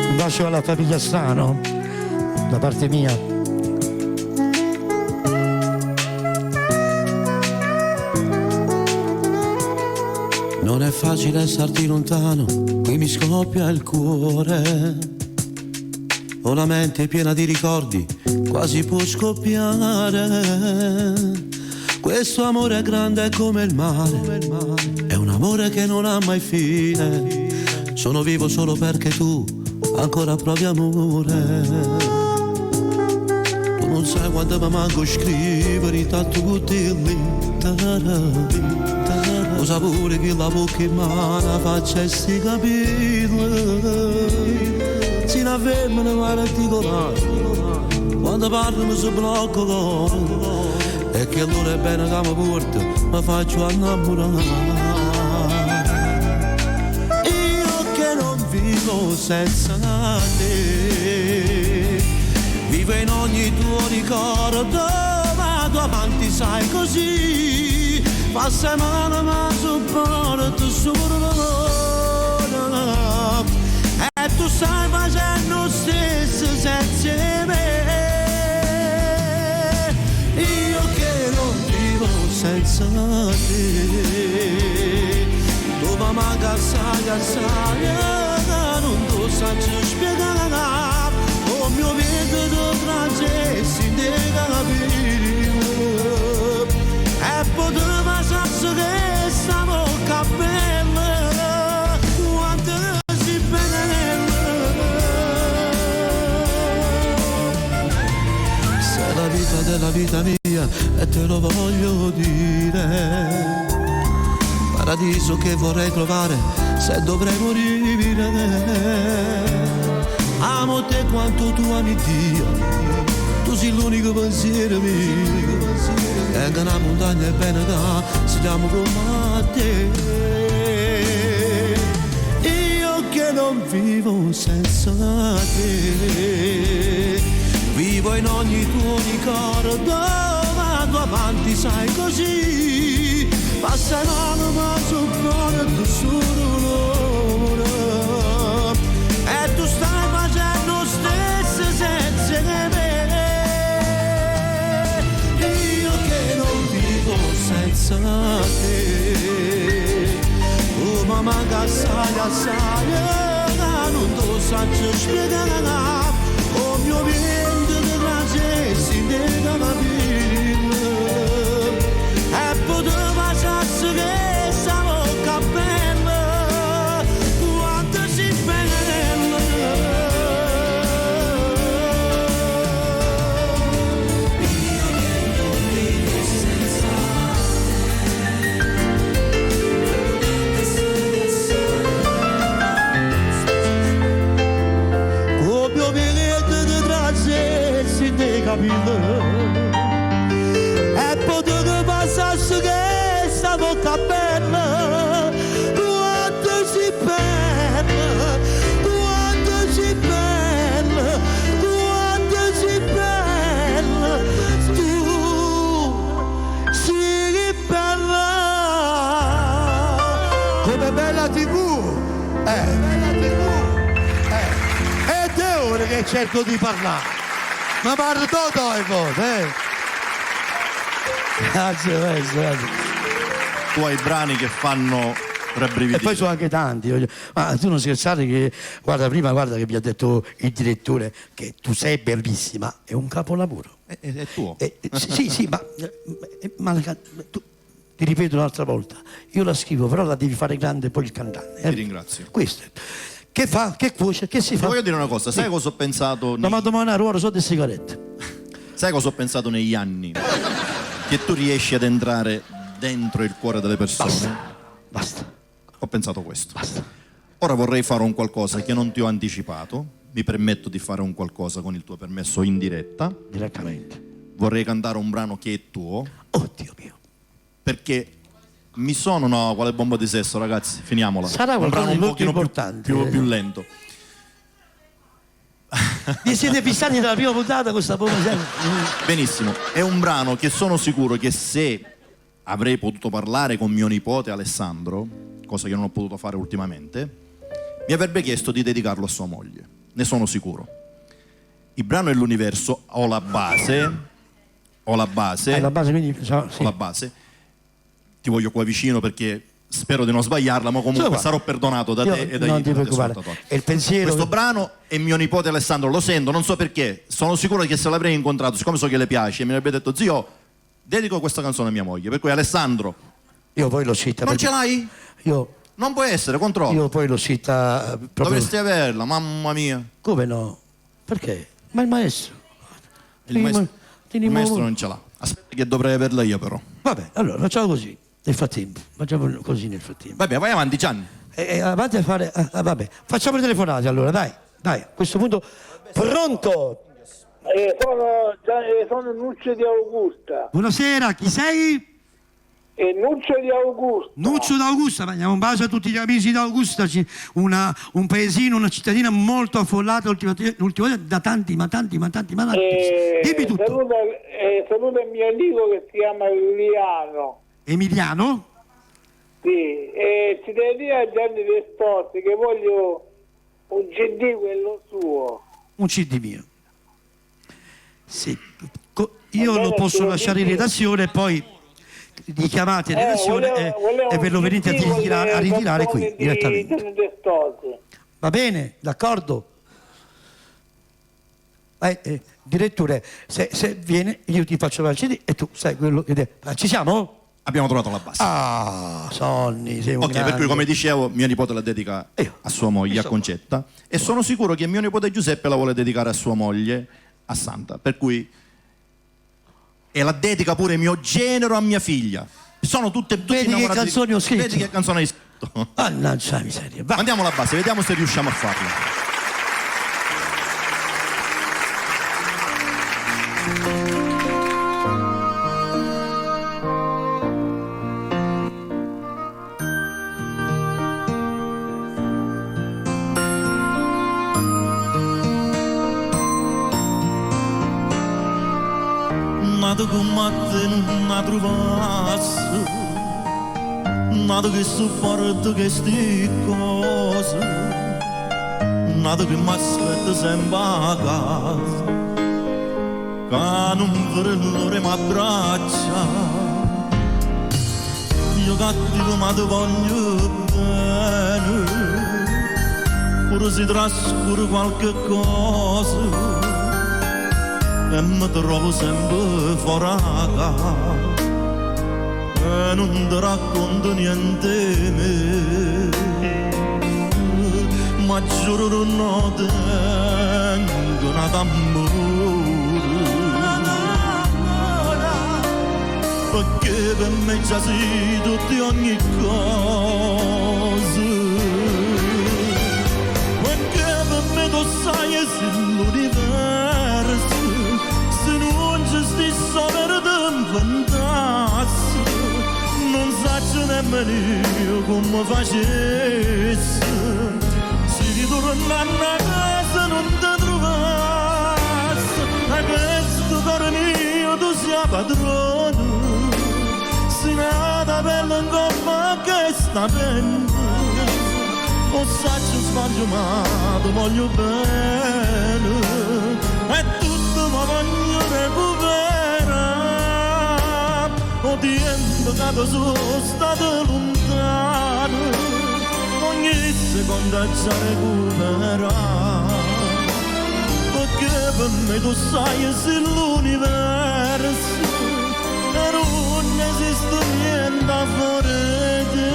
Un bacio alla famiglia Strano, da parte mia. Non è facile starti lontano, qui mi scoppia il cuore. Ho la mente piena di ricordi, quasi può scoppiare. Questo amore è grande come il mare, è un amore che non ha mai fine. Sono vivo solo perché tu ancora provi amore. Tu non sai quanto mi manco scrivere tanto cutilli. Lo sapore che la bocca in mano facessi capire. Si una femmina particolare, quando parlo mi si blocca l'oro. E che allora è bene che mi porta, mi faccio innamorare. Io che non vivo senza te, vivo in ogni tuo ricordo, vado avanti sai così, passa mano ma supporto solo. E tu stai facendo lo stesso senza me. Io che non vivo senza te, dove manca assai, non lo saggio spiegare. O mio vento di tracessi di capire, e poteva sapere che stavo capendo quanto si bella. Sei la vita della vita mia e te lo voglio dire. Paradiso che vorrei trovare se dovrei morire. Amo te quanto tu ami Dio, tu sei l'unico pensiero mio. e che una montagna è bene da siamo come te. Io che non vivo senza te, vivo in ogni tuo ricordo, vado avanti sai così, passa l'anima sul cuore tu solo l'ora, e tu stai facendo stesso senza me. Io che non vivo senza te, tu mi manca assai assai, non ti saggio spiegare, oh mio vento di grazie si nega la vita, e poteva essere che stavo bella, quanto si bella. Io che non vivo senza te, come vento di grazie si nega la vita, e poteva passare che stavo bella, quanto si bella, quanto si bella, quanto si bella, tu sei bella, come bella TV, bella TV, ed è ora che cerco di parlare, ma parlo tutto e voce, Grazie, grazie. Tu hai brani che fanno rabbrividire. E poi sono anche tanti. Ma tu non scherzate che, guarda che mi ha detto il direttore che tu sei bellissima, è un capolavoro. È tuo. Sì, ma tu, ti ripeto un'altra volta, io la scrivo, però la devi fare grande poi il cantante. Ti ringrazio. Questo. Che fa? Che cuoce? Che si fa? Voglio dire una cosa, sai cosa ho pensato? No, ma domani a ruolo so di sigarette. Sai cosa ho pensato negli anni? Che tu riesci ad entrare dentro il cuore delle persone. Basta. Ho pensato questo. Basta. Ora vorrei fare un qualcosa che non ti ho anticipato. Mi permetto di fare un qualcosa con il tuo permesso in diretta. Direttamente. Vorrei cantare un brano che è tuo. Oh Dio mio. Perché mi sono... No, quale bomba di sesso, ragazzi, finiamola. Sarà un brano un pochino importante. più lento. Vi siete fissati dalla prima puntata questa bomba? Benissimo. È un brano che sono sicuro che se avrei potuto parlare con mio nipote Alessandro, cosa che non ho potuto fare ultimamente, mi avrebbe chiesto di dedicarlo a sua moglie. Ne sono sicuro. Il brano è l'universo, ho la base, quindi, sì. ho la base. Ti voglio qua vicino perché spero di non sbagliarla, ma comunque sarò perdonato da te e dagli non ti preoccupare. ascoltatori. È il pensiero. Questo brano è mio nipote Alessandro, lo sento, non so perché, sono sicuro che se l'avrei incontrato, siccome so che le piace, mi avrebbe detto: zio, dedico questa canzone a mia moglie. Per cui Alessandro, io poi l'ho scritta. Non ce l'hai? Io non può essere, controllo. Io poi l'ho scritta proprio. Dovresti averla, mamma mia. Come no? Perché? Ma il maestro. Il maestro non ce l'ha. Aspetta che dovrei averla io però. Vabbè, allora facciamo così. Nel frattempo, facciamo così nel frattempo. Vabbè, vai avanti, Gianni. Avanti a fare. Vabbè, facciamo le telefonate allora, dai. A questo punto. Pronto? Sono Nuccio di Augusta. Buonasera, chi sei? Nuccio di Augusta. Nuccio d'Augusta, mandiamo un bacio a tutti gli amici d'Augusta, un paesino, una cittadina molto affollata ultimamente da tanti. Dimmi tutto. Saluta il mio amico che si chiama Emiliano? Sì, e ci devo dire a Gianni Desposti che voglio un CD, quello suo. Un CD mio. Sì, io lo posso lasciare in redazione e poi gli chiamate in redazione e ve lo venite a ritirare qui direttamente. Va bene, d'accordo? Direttore, se viene io ti faccio il CD e tu sai quello che ci siamo? Abbiamo trovato la base. Ah, Sonny, sei un ok, grande. per cui come dicevo, mio nipote la dedica a sua moglie, a Concetta, e sono sicuro che mio nipote Giuseppe la vuole dedicare a sua moglie, a Santa, per cui e la dedica pure mio genero a mia figlia. Sono tutti Vedi che canzoni ho scritto. Vedi che canzone hai scritto. Mannaggia miseria. Va. Andiamo alla base, vediamo se riusciamo a farla. nato come a te non trovasse, nato che sopporto che sti cose, nato che mi aspetta sempre a casa, che non vorrei mi abbraccia, io cattivo ma ti voglio bene, pure si trascura qualche cosa, e mi trovo sempre fuori a casa e non ti racconto niente di me, ma giuro non tengo una d'amore, perché per me già sei tutti ogni cosa, perché per me tu sai che sei l'universo, ci stesso per te fantassi, non so nemmeno io come facessi, se ritornando a casa non ti trovassi, a questo cuore mio tu sia padrone, sei nata bella in coppa che sta bene, o saccio sbaglio ma ti voglio bene, e tutto mi voglio recuperare, o tempo che sono stato lontano, ogni seconda già recuperare, perché per me tu sai che sei l'universo e non esiste niente fuori te.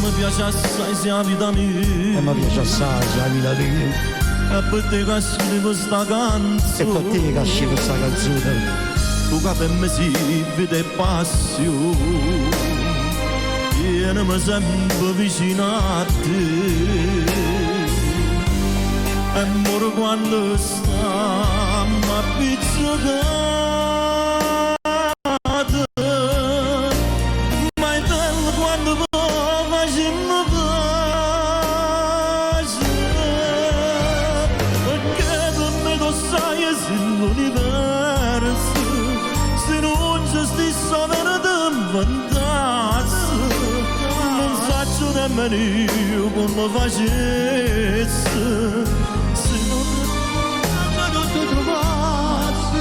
Mi piace assai sia vita mia, mi piace assai sia vita mia, e per te che scrivo sta canzone, e per te che scrivo sta canzone, tu che per me sei vita e passione, tienimi sempre vicino a te, e moro quando stiamo appiccicati, ma è bello quando poi facciamo pace, perché per me tu sai che sei l'universo, se non ci stesso per te fantassi, non saccio nemmeno io come facessi, ti trovassi,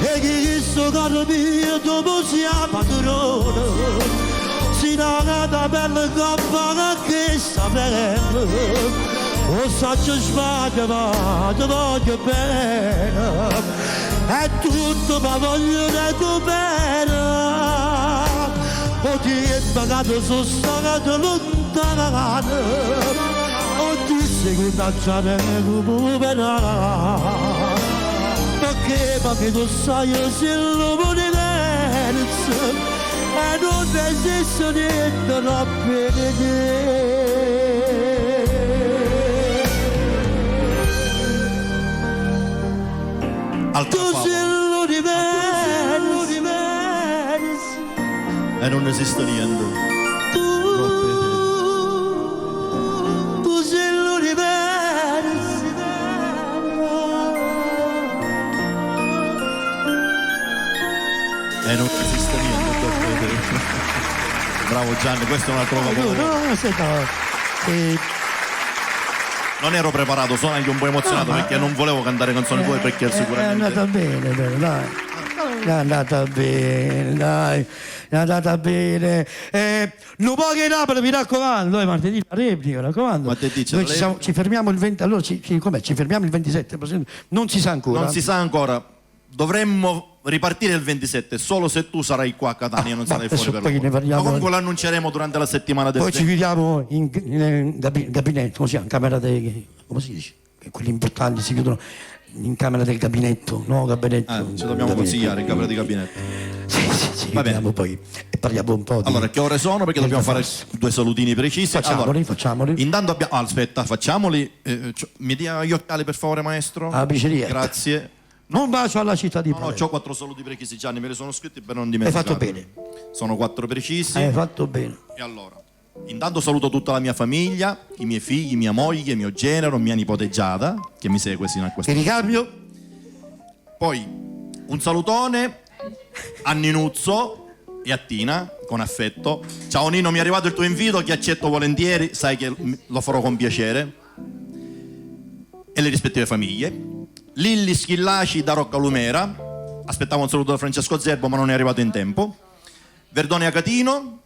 e chi sto caro mio dopo sia padrone, si nata bella coppa che sta bene, o saccio sbaglio ma ti voglio bene, e tutto mi voglio recuperare, o ti è pagato sono stato lontano, o ti sei contacciato e recuperare, perché tu sai che sei l'universo e non esiste niente da vedere. Tu sei l'universo e non esiste niente. Tu sei l'universo e non esiste niente. Bravo Gianni, questo è un altro lavoro. Non ero preparato, sono anche un po' emozionato perché non volevo cantare canzoni tue perché sicuramente è andata bene, dai. È andata bene, dai. È andata bene. Non può che Napoli, mi raccomando, martedì la replica, mi raccomando. Ma te dice noi ci fermiamo il 20, allora ci fermiamo il 27, non si sa ancora. Non si sa ancora. Dovremmo ripartire il 27 solo se tu sarai qua a Catania e non sarai fuori per lavoro. Ma comunque l'annunceremo durante la settimana del poi ci chiudiamo in gabinetto, come si chiama? Camera dei, come si dice? Quelli importanti si chiudono in camera del gabinetto, no? Gabinetto. Ci dobbiamo consigliare in camera di gabinetto. Sì, chiudiamo poi e parliamo un po' di... Allora, che ore sono? Perché dobbiamo fare due salutini precisi. Facciamoli. Intanto abbiamo... aspetta, facciamoli. Mi dia gli occhiali per favore, maestro. La pizzeria. Grazie. Un bacio alla città di Palermo. No, ho 4 saluti precisi, Gianni, me li sono scritti per non dimenticare. Hai fatto bene. Sono 4 precisi. Hai fatto bene. E allora, Intanto saluto tutta la mia famiglia, i miei figli, mia moglie, mio genero, mia nipoteggiata che mi segue sino a questo Ti ricambio. Poi un salutone a Ninuzzo e a Tina con affetto. Ciao Nino, mi è arrivato il tuo invito che accetto volentieri, sai che lo farò con piacere. E le rispettive famiglie. Lilli Schillaci da Roccalumera, aspettavo un saluto da Francesco Zerbo ma non è arrivato in tempo. Verdone Acatino,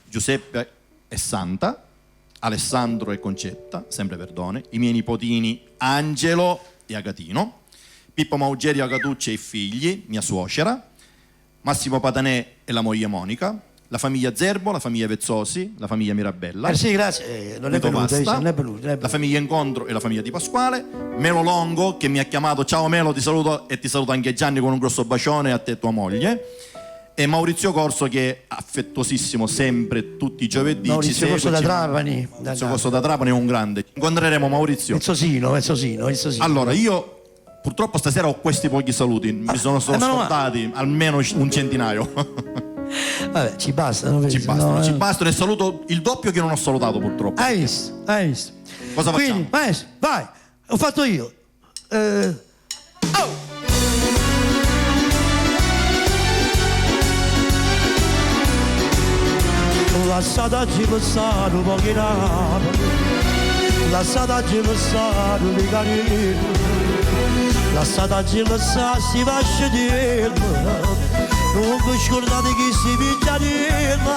Giuseppe e Santa, Alessandro e Concetta, sempre Verdone, i miei nipotini Angelo e Agatino, Pippo Maugeri, Agatucci e i figli, mia suocera, Massimo Patanè e la moglie Monica, la famiglia Zerbo, la famiglia Vezzosi, la famiglia Mirabella. Sì, grazie. Non è venuto, la famiglia Incontro e la famiglia Di Pasquale, Melo Longo che mi ha chiamato, ciao Melo, ti saluto e ti saluto anche Gianni con un grosso bacione, a te e tua moglie. E Maurizio Corso che è affettuosissimo sempre tutti i giovedì. Maurizio Corso da Trapani. Maurizio Corso da Trapani è un grande. Incontreremo Maurizio. Mezzosino. Allora io purtroppo stasera ho questi pochi saluti, mi sono scordati almeno un centinaio. Vabbè, ci bastano. Ci bastano e saluto il doppio che non ho salutato purtroppo. Hai visto? Cosa facciamo? Quindi, maestro, vai, ho fatto io. Lasciateci passare un po' di Napoli, lasciateci passare le carriere, lasciateci passare si fascia di erba, non vi scordate che si picchia di erba,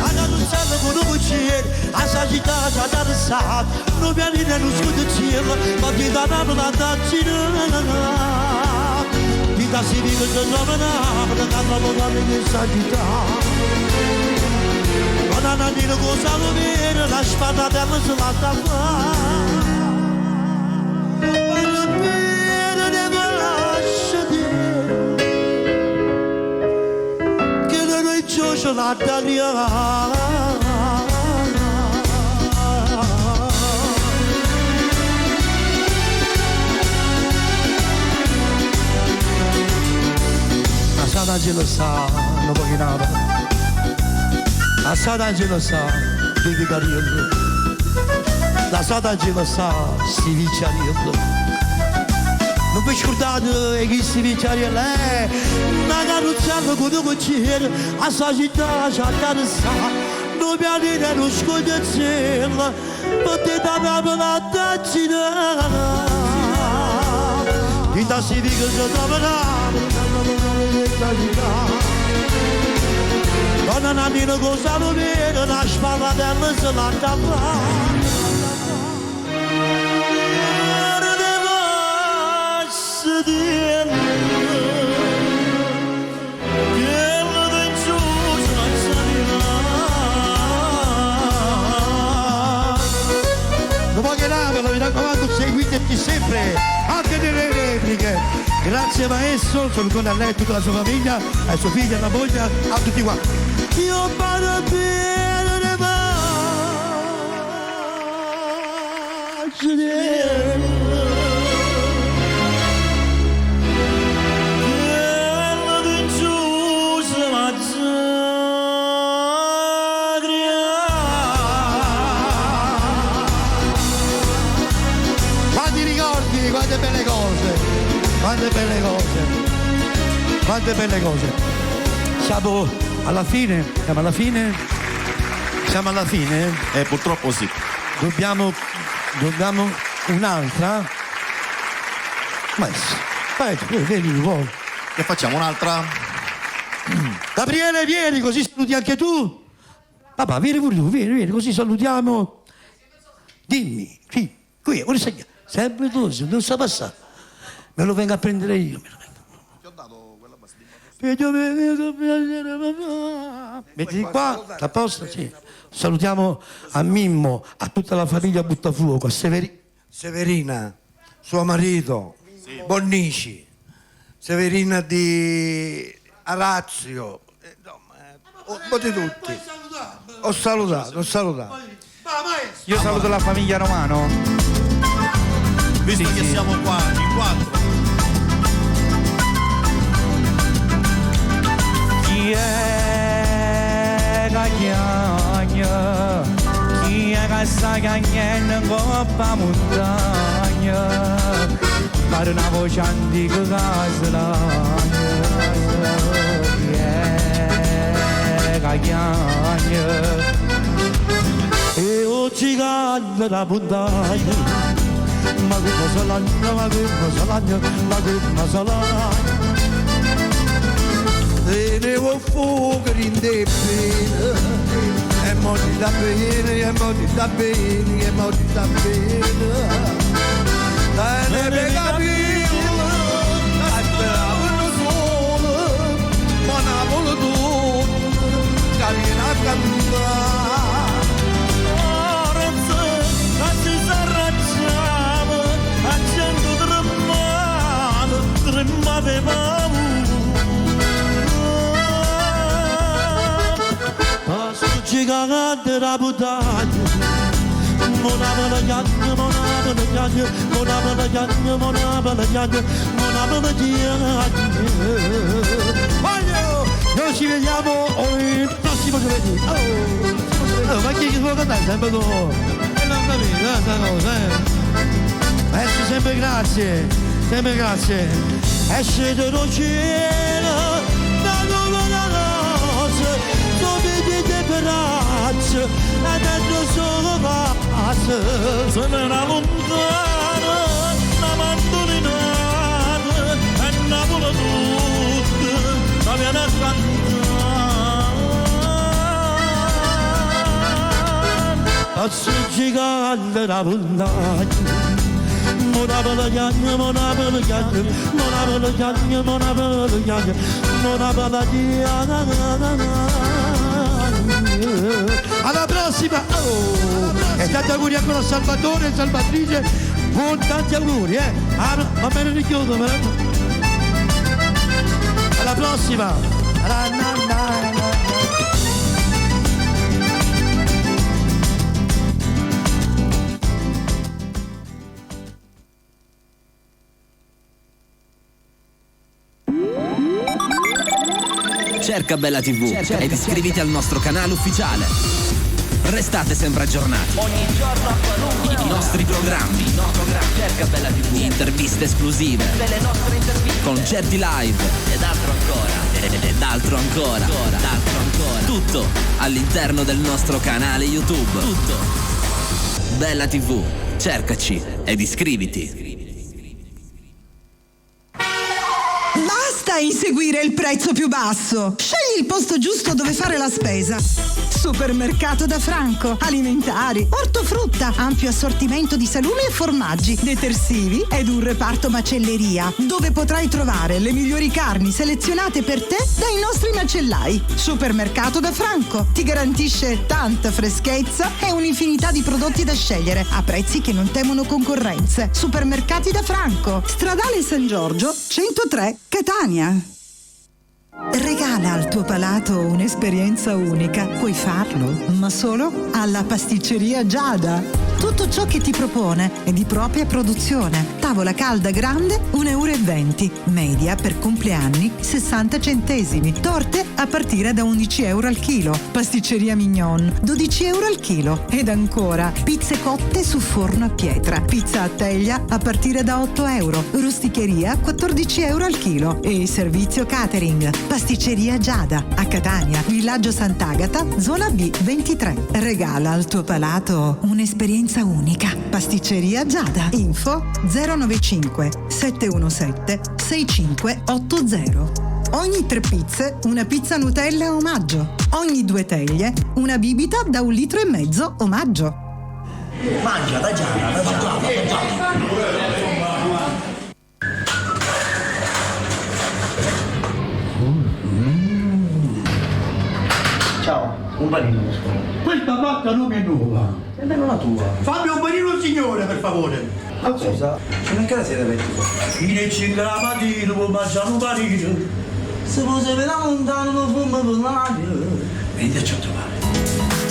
andate un cielo con un cielo, a sa città ci ha dato stato, non pianite non scudo cielo, ma ti da Napoli a Taccina, ti da si dice che sono Napoli, canta volare in questa città. Non ha detto cosa lo vede, la spada della sulla tavola. Per bene devo lasciare che non è giusto la tagliare. La sada ce lo sa, non può che nada. La sada ce lo sa, devi carriere. La sada ce lo sa, si vicciariello. Non vi scordate che si vicciariello è una carrozzella con un cielo, a sa città c'ha dato sa, non pianete non scogliazzella, potete andare a Taccina. In da si dice che sono non ha detto cosa lo vede, la spada della sulla tavola. Devo sedere, che lo den giù sulla salita. Dopo che Napoli, mi raccomando, seguiteci sempre, anche nelle repliche. Grazie maestro, salutone a lei, a tutta la sua famiglia, ai suoi figli, alla moglie, a tutti quanti. Io vado bene le quanti ricordi, quante belle cose, quante belle cose, quante belle cose. Siamo alla fine, siamo alla fine. Purtroppo sì. Dobbiamo un'altra. Maestro, vieni vuoi. Che facciamo un'altra? Gabriele, vieni, così saluti anche tu. Papà, vieni pure tu, vieni, così salutiamo. Dimmi, qui, ora sei sempre tu, non sa passare. Me lo vengo a prendere io. Ti ho dato quella bastina. Mettiti qua, a posto? Sì. Salutiamo a Mimmo, a tutta la famiglia Buttafuoco, a Severina, suo marito, Bonnici, Severina di Arazio, un po' di tutti. Ho salutato. Io saluto la famiglia Romano. Visto che siamo qua in quattro. Chi è che chiagna cagnella in coppa montagna, pare una voce antica caslagna, cagnagna. E oggi canta la montagna, ma che masalagna, ma che masalagna, ma che masalagna. E ne vuoi fuoco in te bene, e morti da bene, e morti da bene, e morti da bene. E ne per capirlo, asperavano solo, ma non voglio tutto, cammina a cantare. Gigante la montagna, monava la ghiagna, monava la ghiagna, monava la ghiagna, monava la ghiagna, monava la ghiagna. Voglio, noi ci vediamo il prossimo giovedì. Oh, ma chi può cantare sempre tu? E non capito questa cosa, sempre grazie, sempre grazie. Esce dallo cielo, da dove la rosa, dove braccia, adesso sono pazza, sono una lontana, una mandolinata, e una vola tutta, la mia cantare. Pazzo gigante la montagna, monava la ghiagna, monava la ghiagna, monava la ghiagna, monava la ghiagna, monava la ghiagna. Alla prossima! Oh! E tanti auguri ancora a Salvatore e Salvatrice, tanti auguri, va bene, li chiudo, alla prossima! Cerca Bella TV ed iscriviti al nostro canale ufficiale. Restate sempre aggiornati. Ogni giorno i nostri programmi. Cerca Bella TV. Interviste esclusive. Delle nostre interviste. Concerti live. Ed altro ancora. Ed altro ancora. Tutto all'interno del nostro canale YouTube. Tutto. Bella TV. Cercaci ed iscriviti. Basta inseguire il prezzo più basso. Scegli il posto giusto dove fare la spesa. Supermercato da Franco. Alimentari, ortofrutta, ampio assortimento di salumi e formaggi, detersivi ed un reparto macelleria, dove potrai trovare le migliori carni selezionate per te dai nostri macellai. Supermercato da Franco ti garantisce tanta freschezza e un'infinità di prodotti da scegliere a prezzi che non temono concorrenze. Supermercati da Franco, Stradale San Giorgio 103 Catania. Regala al tuo palato un'esperienza unica. Puoi farlo, ma solo alla Pasticceria Giada. Tutto ciò che ti propone è di propria produzione. Tavola calda grande, 1,20 €. Media per compleanni, 60 centesimi. Torte a partire da 11 € al chilo. Pasticceria Mignon, 12 € al chilo. Ed ancora, pizze cotte su forno a pietra. Pizza a teglia a partire da 8 €. Rusticheria, 14 € al chilo. E servizio catering. Pasticceria Giada, a Catania, Villaggio Sant'Agata, zona B 23. Regala al tuo palato un'esperienza unica. Pasticceria Giada. Info 095 717 6580. Ogni 3 pizze, una pizza Nutella omaggio. Ogni 2 teglie, una bibita da 1,5 litri omaggio. Mangia da Giada, Ciao, un panino. Questa pacca non è nuova. E non la tua. Fammi un panino signore, per favore. Ma cosa? Sono in casa siete aperti? Fino alle 5 la mattina può mangiare un panino. Se non si vede lontano non fuma per l'aria. Venite a trovare.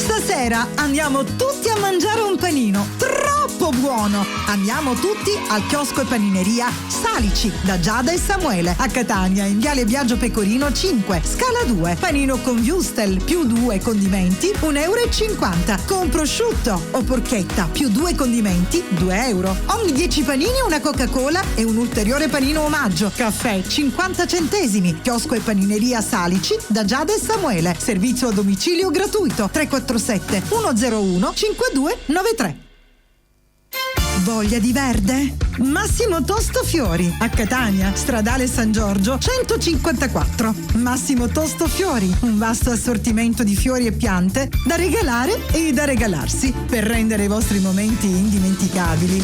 Stasera andiamo tutti a mangiare un panino troppo buono. Andiamo tutti al chiosco e panineria Salici da Giada e Samuele a Catania in Viale Biagio Pecorino 5, scala 2. Panino con wurstel più 2 condimenti €1,50 € con prosciutto o porchetta più 2 condimenti €2. Ogni 10 panini una Coca-Cola e un ulteriore panino omaggio. Caffè 50 centesimi. Chiosco e panineria Salici da Giada e Samuele. Servizio a domicilio gratuito 347 101 5293. Voglia di verde? Massimo Tosto Fiori a Catania, stradale San Giorgio 154. Massimo Tosto Fiori, un vasto assortimento di fiori e piante da regalare e da regalarsi per rendere i vostri momenti indimenticabili.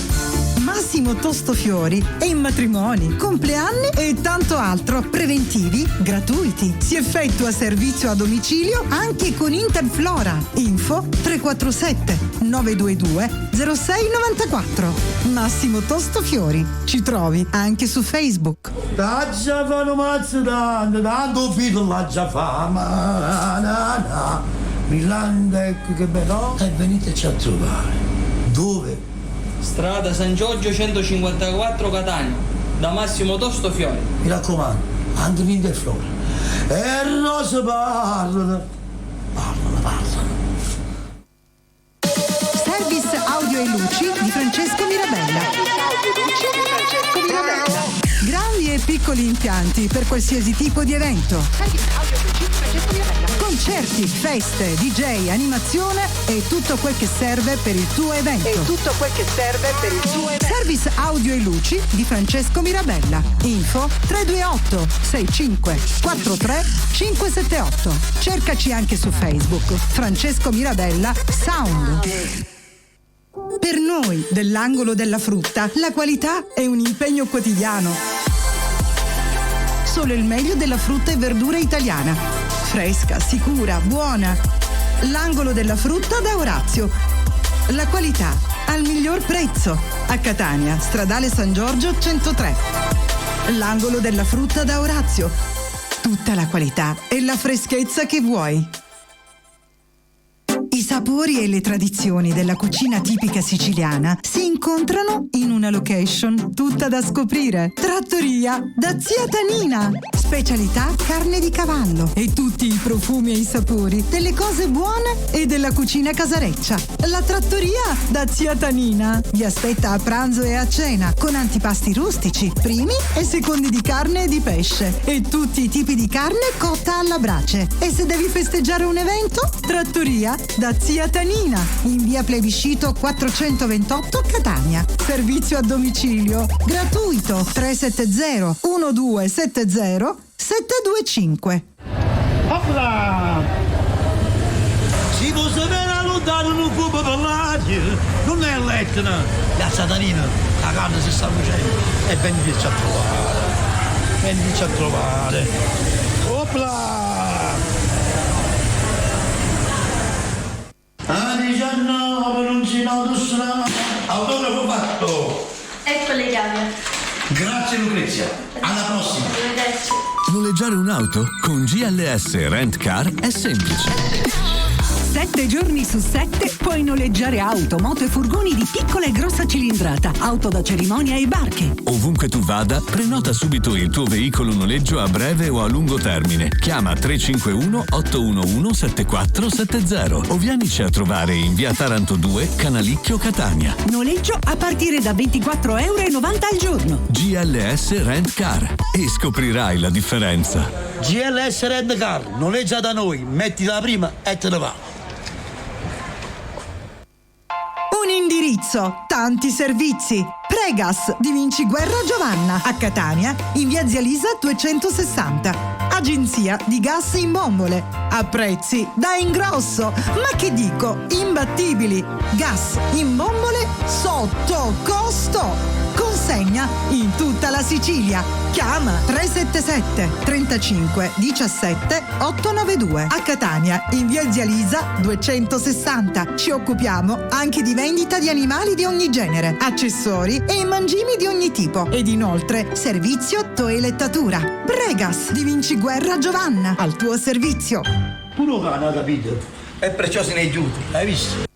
Massimo Tosto Fiori è in matrimoni, compleanni e tanto altro. Preventivi gratuiti. Si effettua servizio a domicilio anche con Interflora. Info 347 922 0694. Massimo Tosto Fiori. Ci trovi anche su Facebook. Taggia fanno mazzo tanto fido la già fama. Milanda, ecco che bello. E veniteci a trovare. Dove? Strada San Giorgio 154 Catania, da Massimo Tosto Fiori. Mi raccomando, anche l'Interflora. E Rosa parlano. Service audio e luci di Francesco Mirabella. Grandi e piccoli impianti per qualsiasi tipo di evento. Concerti, feste, DJ, animazione e tutto quel che serve per il tuo evento. Service audio e luci di Francesco Mirabella. Info 328 65 43 578. Cercaci anche su Facebook. Francesco Mirabella Sound. Per noi dell'angolo della frutta, la qualità è un impegno quotidiano. Solo il meglio della frutta e verdura italiana. Fresca, sicura, buona. L'angolo della frutta da Orazio. La qualità al miglior prezzo. A Catania, stradale San Giorgio 103. L'angolo della frutta da Orazio. Tutta la qualità e la freschezza che vuoi. I sapori e le tradizioni della cucina tipica siciliana si incontrano in una location tutta da scoprire. Trattoria da Zia Tanina. Specialità carne di cavallo e tutti i profumi e i sapori delle cose buone e della cucina casareccia. La Trattoria da Zia Tanina vi aspetta a pranzo e a cena con antipasti rustici, primi e secondi di carne e di pesce e tutti i tipi di carne cotta alla brace. E se devi festeggiare un evento? Trattoria da Zia Tanina in via Plebiscito 428 Catania. Servizio a domicilio gratuito 370 1270 725. Opla! Si può sapere lontano non può parlare, non è l'Etna, la Satanina, la carne si sta facendo e veniteci a trovare. Opla! A 19 non si nota strano. Autografo fatto. Ecco le chiavi. Grazie Lucrezia. Alla prossima. Arrivederci. Noleggiare un'auto? Con GLS Rent Car è semplice. 7 giorni su 7 puoi noleggiare auto, moto e furgoni di piccola e grossa cilindrata, auto da cerimonia e barche. Ovunque tu vada, prenota subito il tuo veicolo noleggio a breve o a lungo termine. Chiama 351 811 7470 o vienici a trovare in via Taranto 2, Canalicchio, Catania. Noleggio a partire da €24,90 al giorno. GLS Rent Car e scoprirai la differenza. GLS Rent Car, noleggia da noi, mettila prima e te ne va. Un indirizzo, tanti servizi. Pregas di Vinciguerra Giovanna a Catania in via Zia Lisa 260. Agenzia di gas in bombole a prezzi da ingrosso, ma che dico, imbattibili. Gas in bombole sotto costo. Consegna in tutta la Sicilia. Chiama 377 35 17 892 a Catania in via Zia Lisa 260. Ci occupiamo anche di vendita di animali di ogni genere, accessori e mangimi di ogni tipo ed inoltre servizio toelettatura. Pregas di Vinciguerra Giovanna al tuo servizio. Puro cane, capito? E perciò se ne è giuto, hai visto?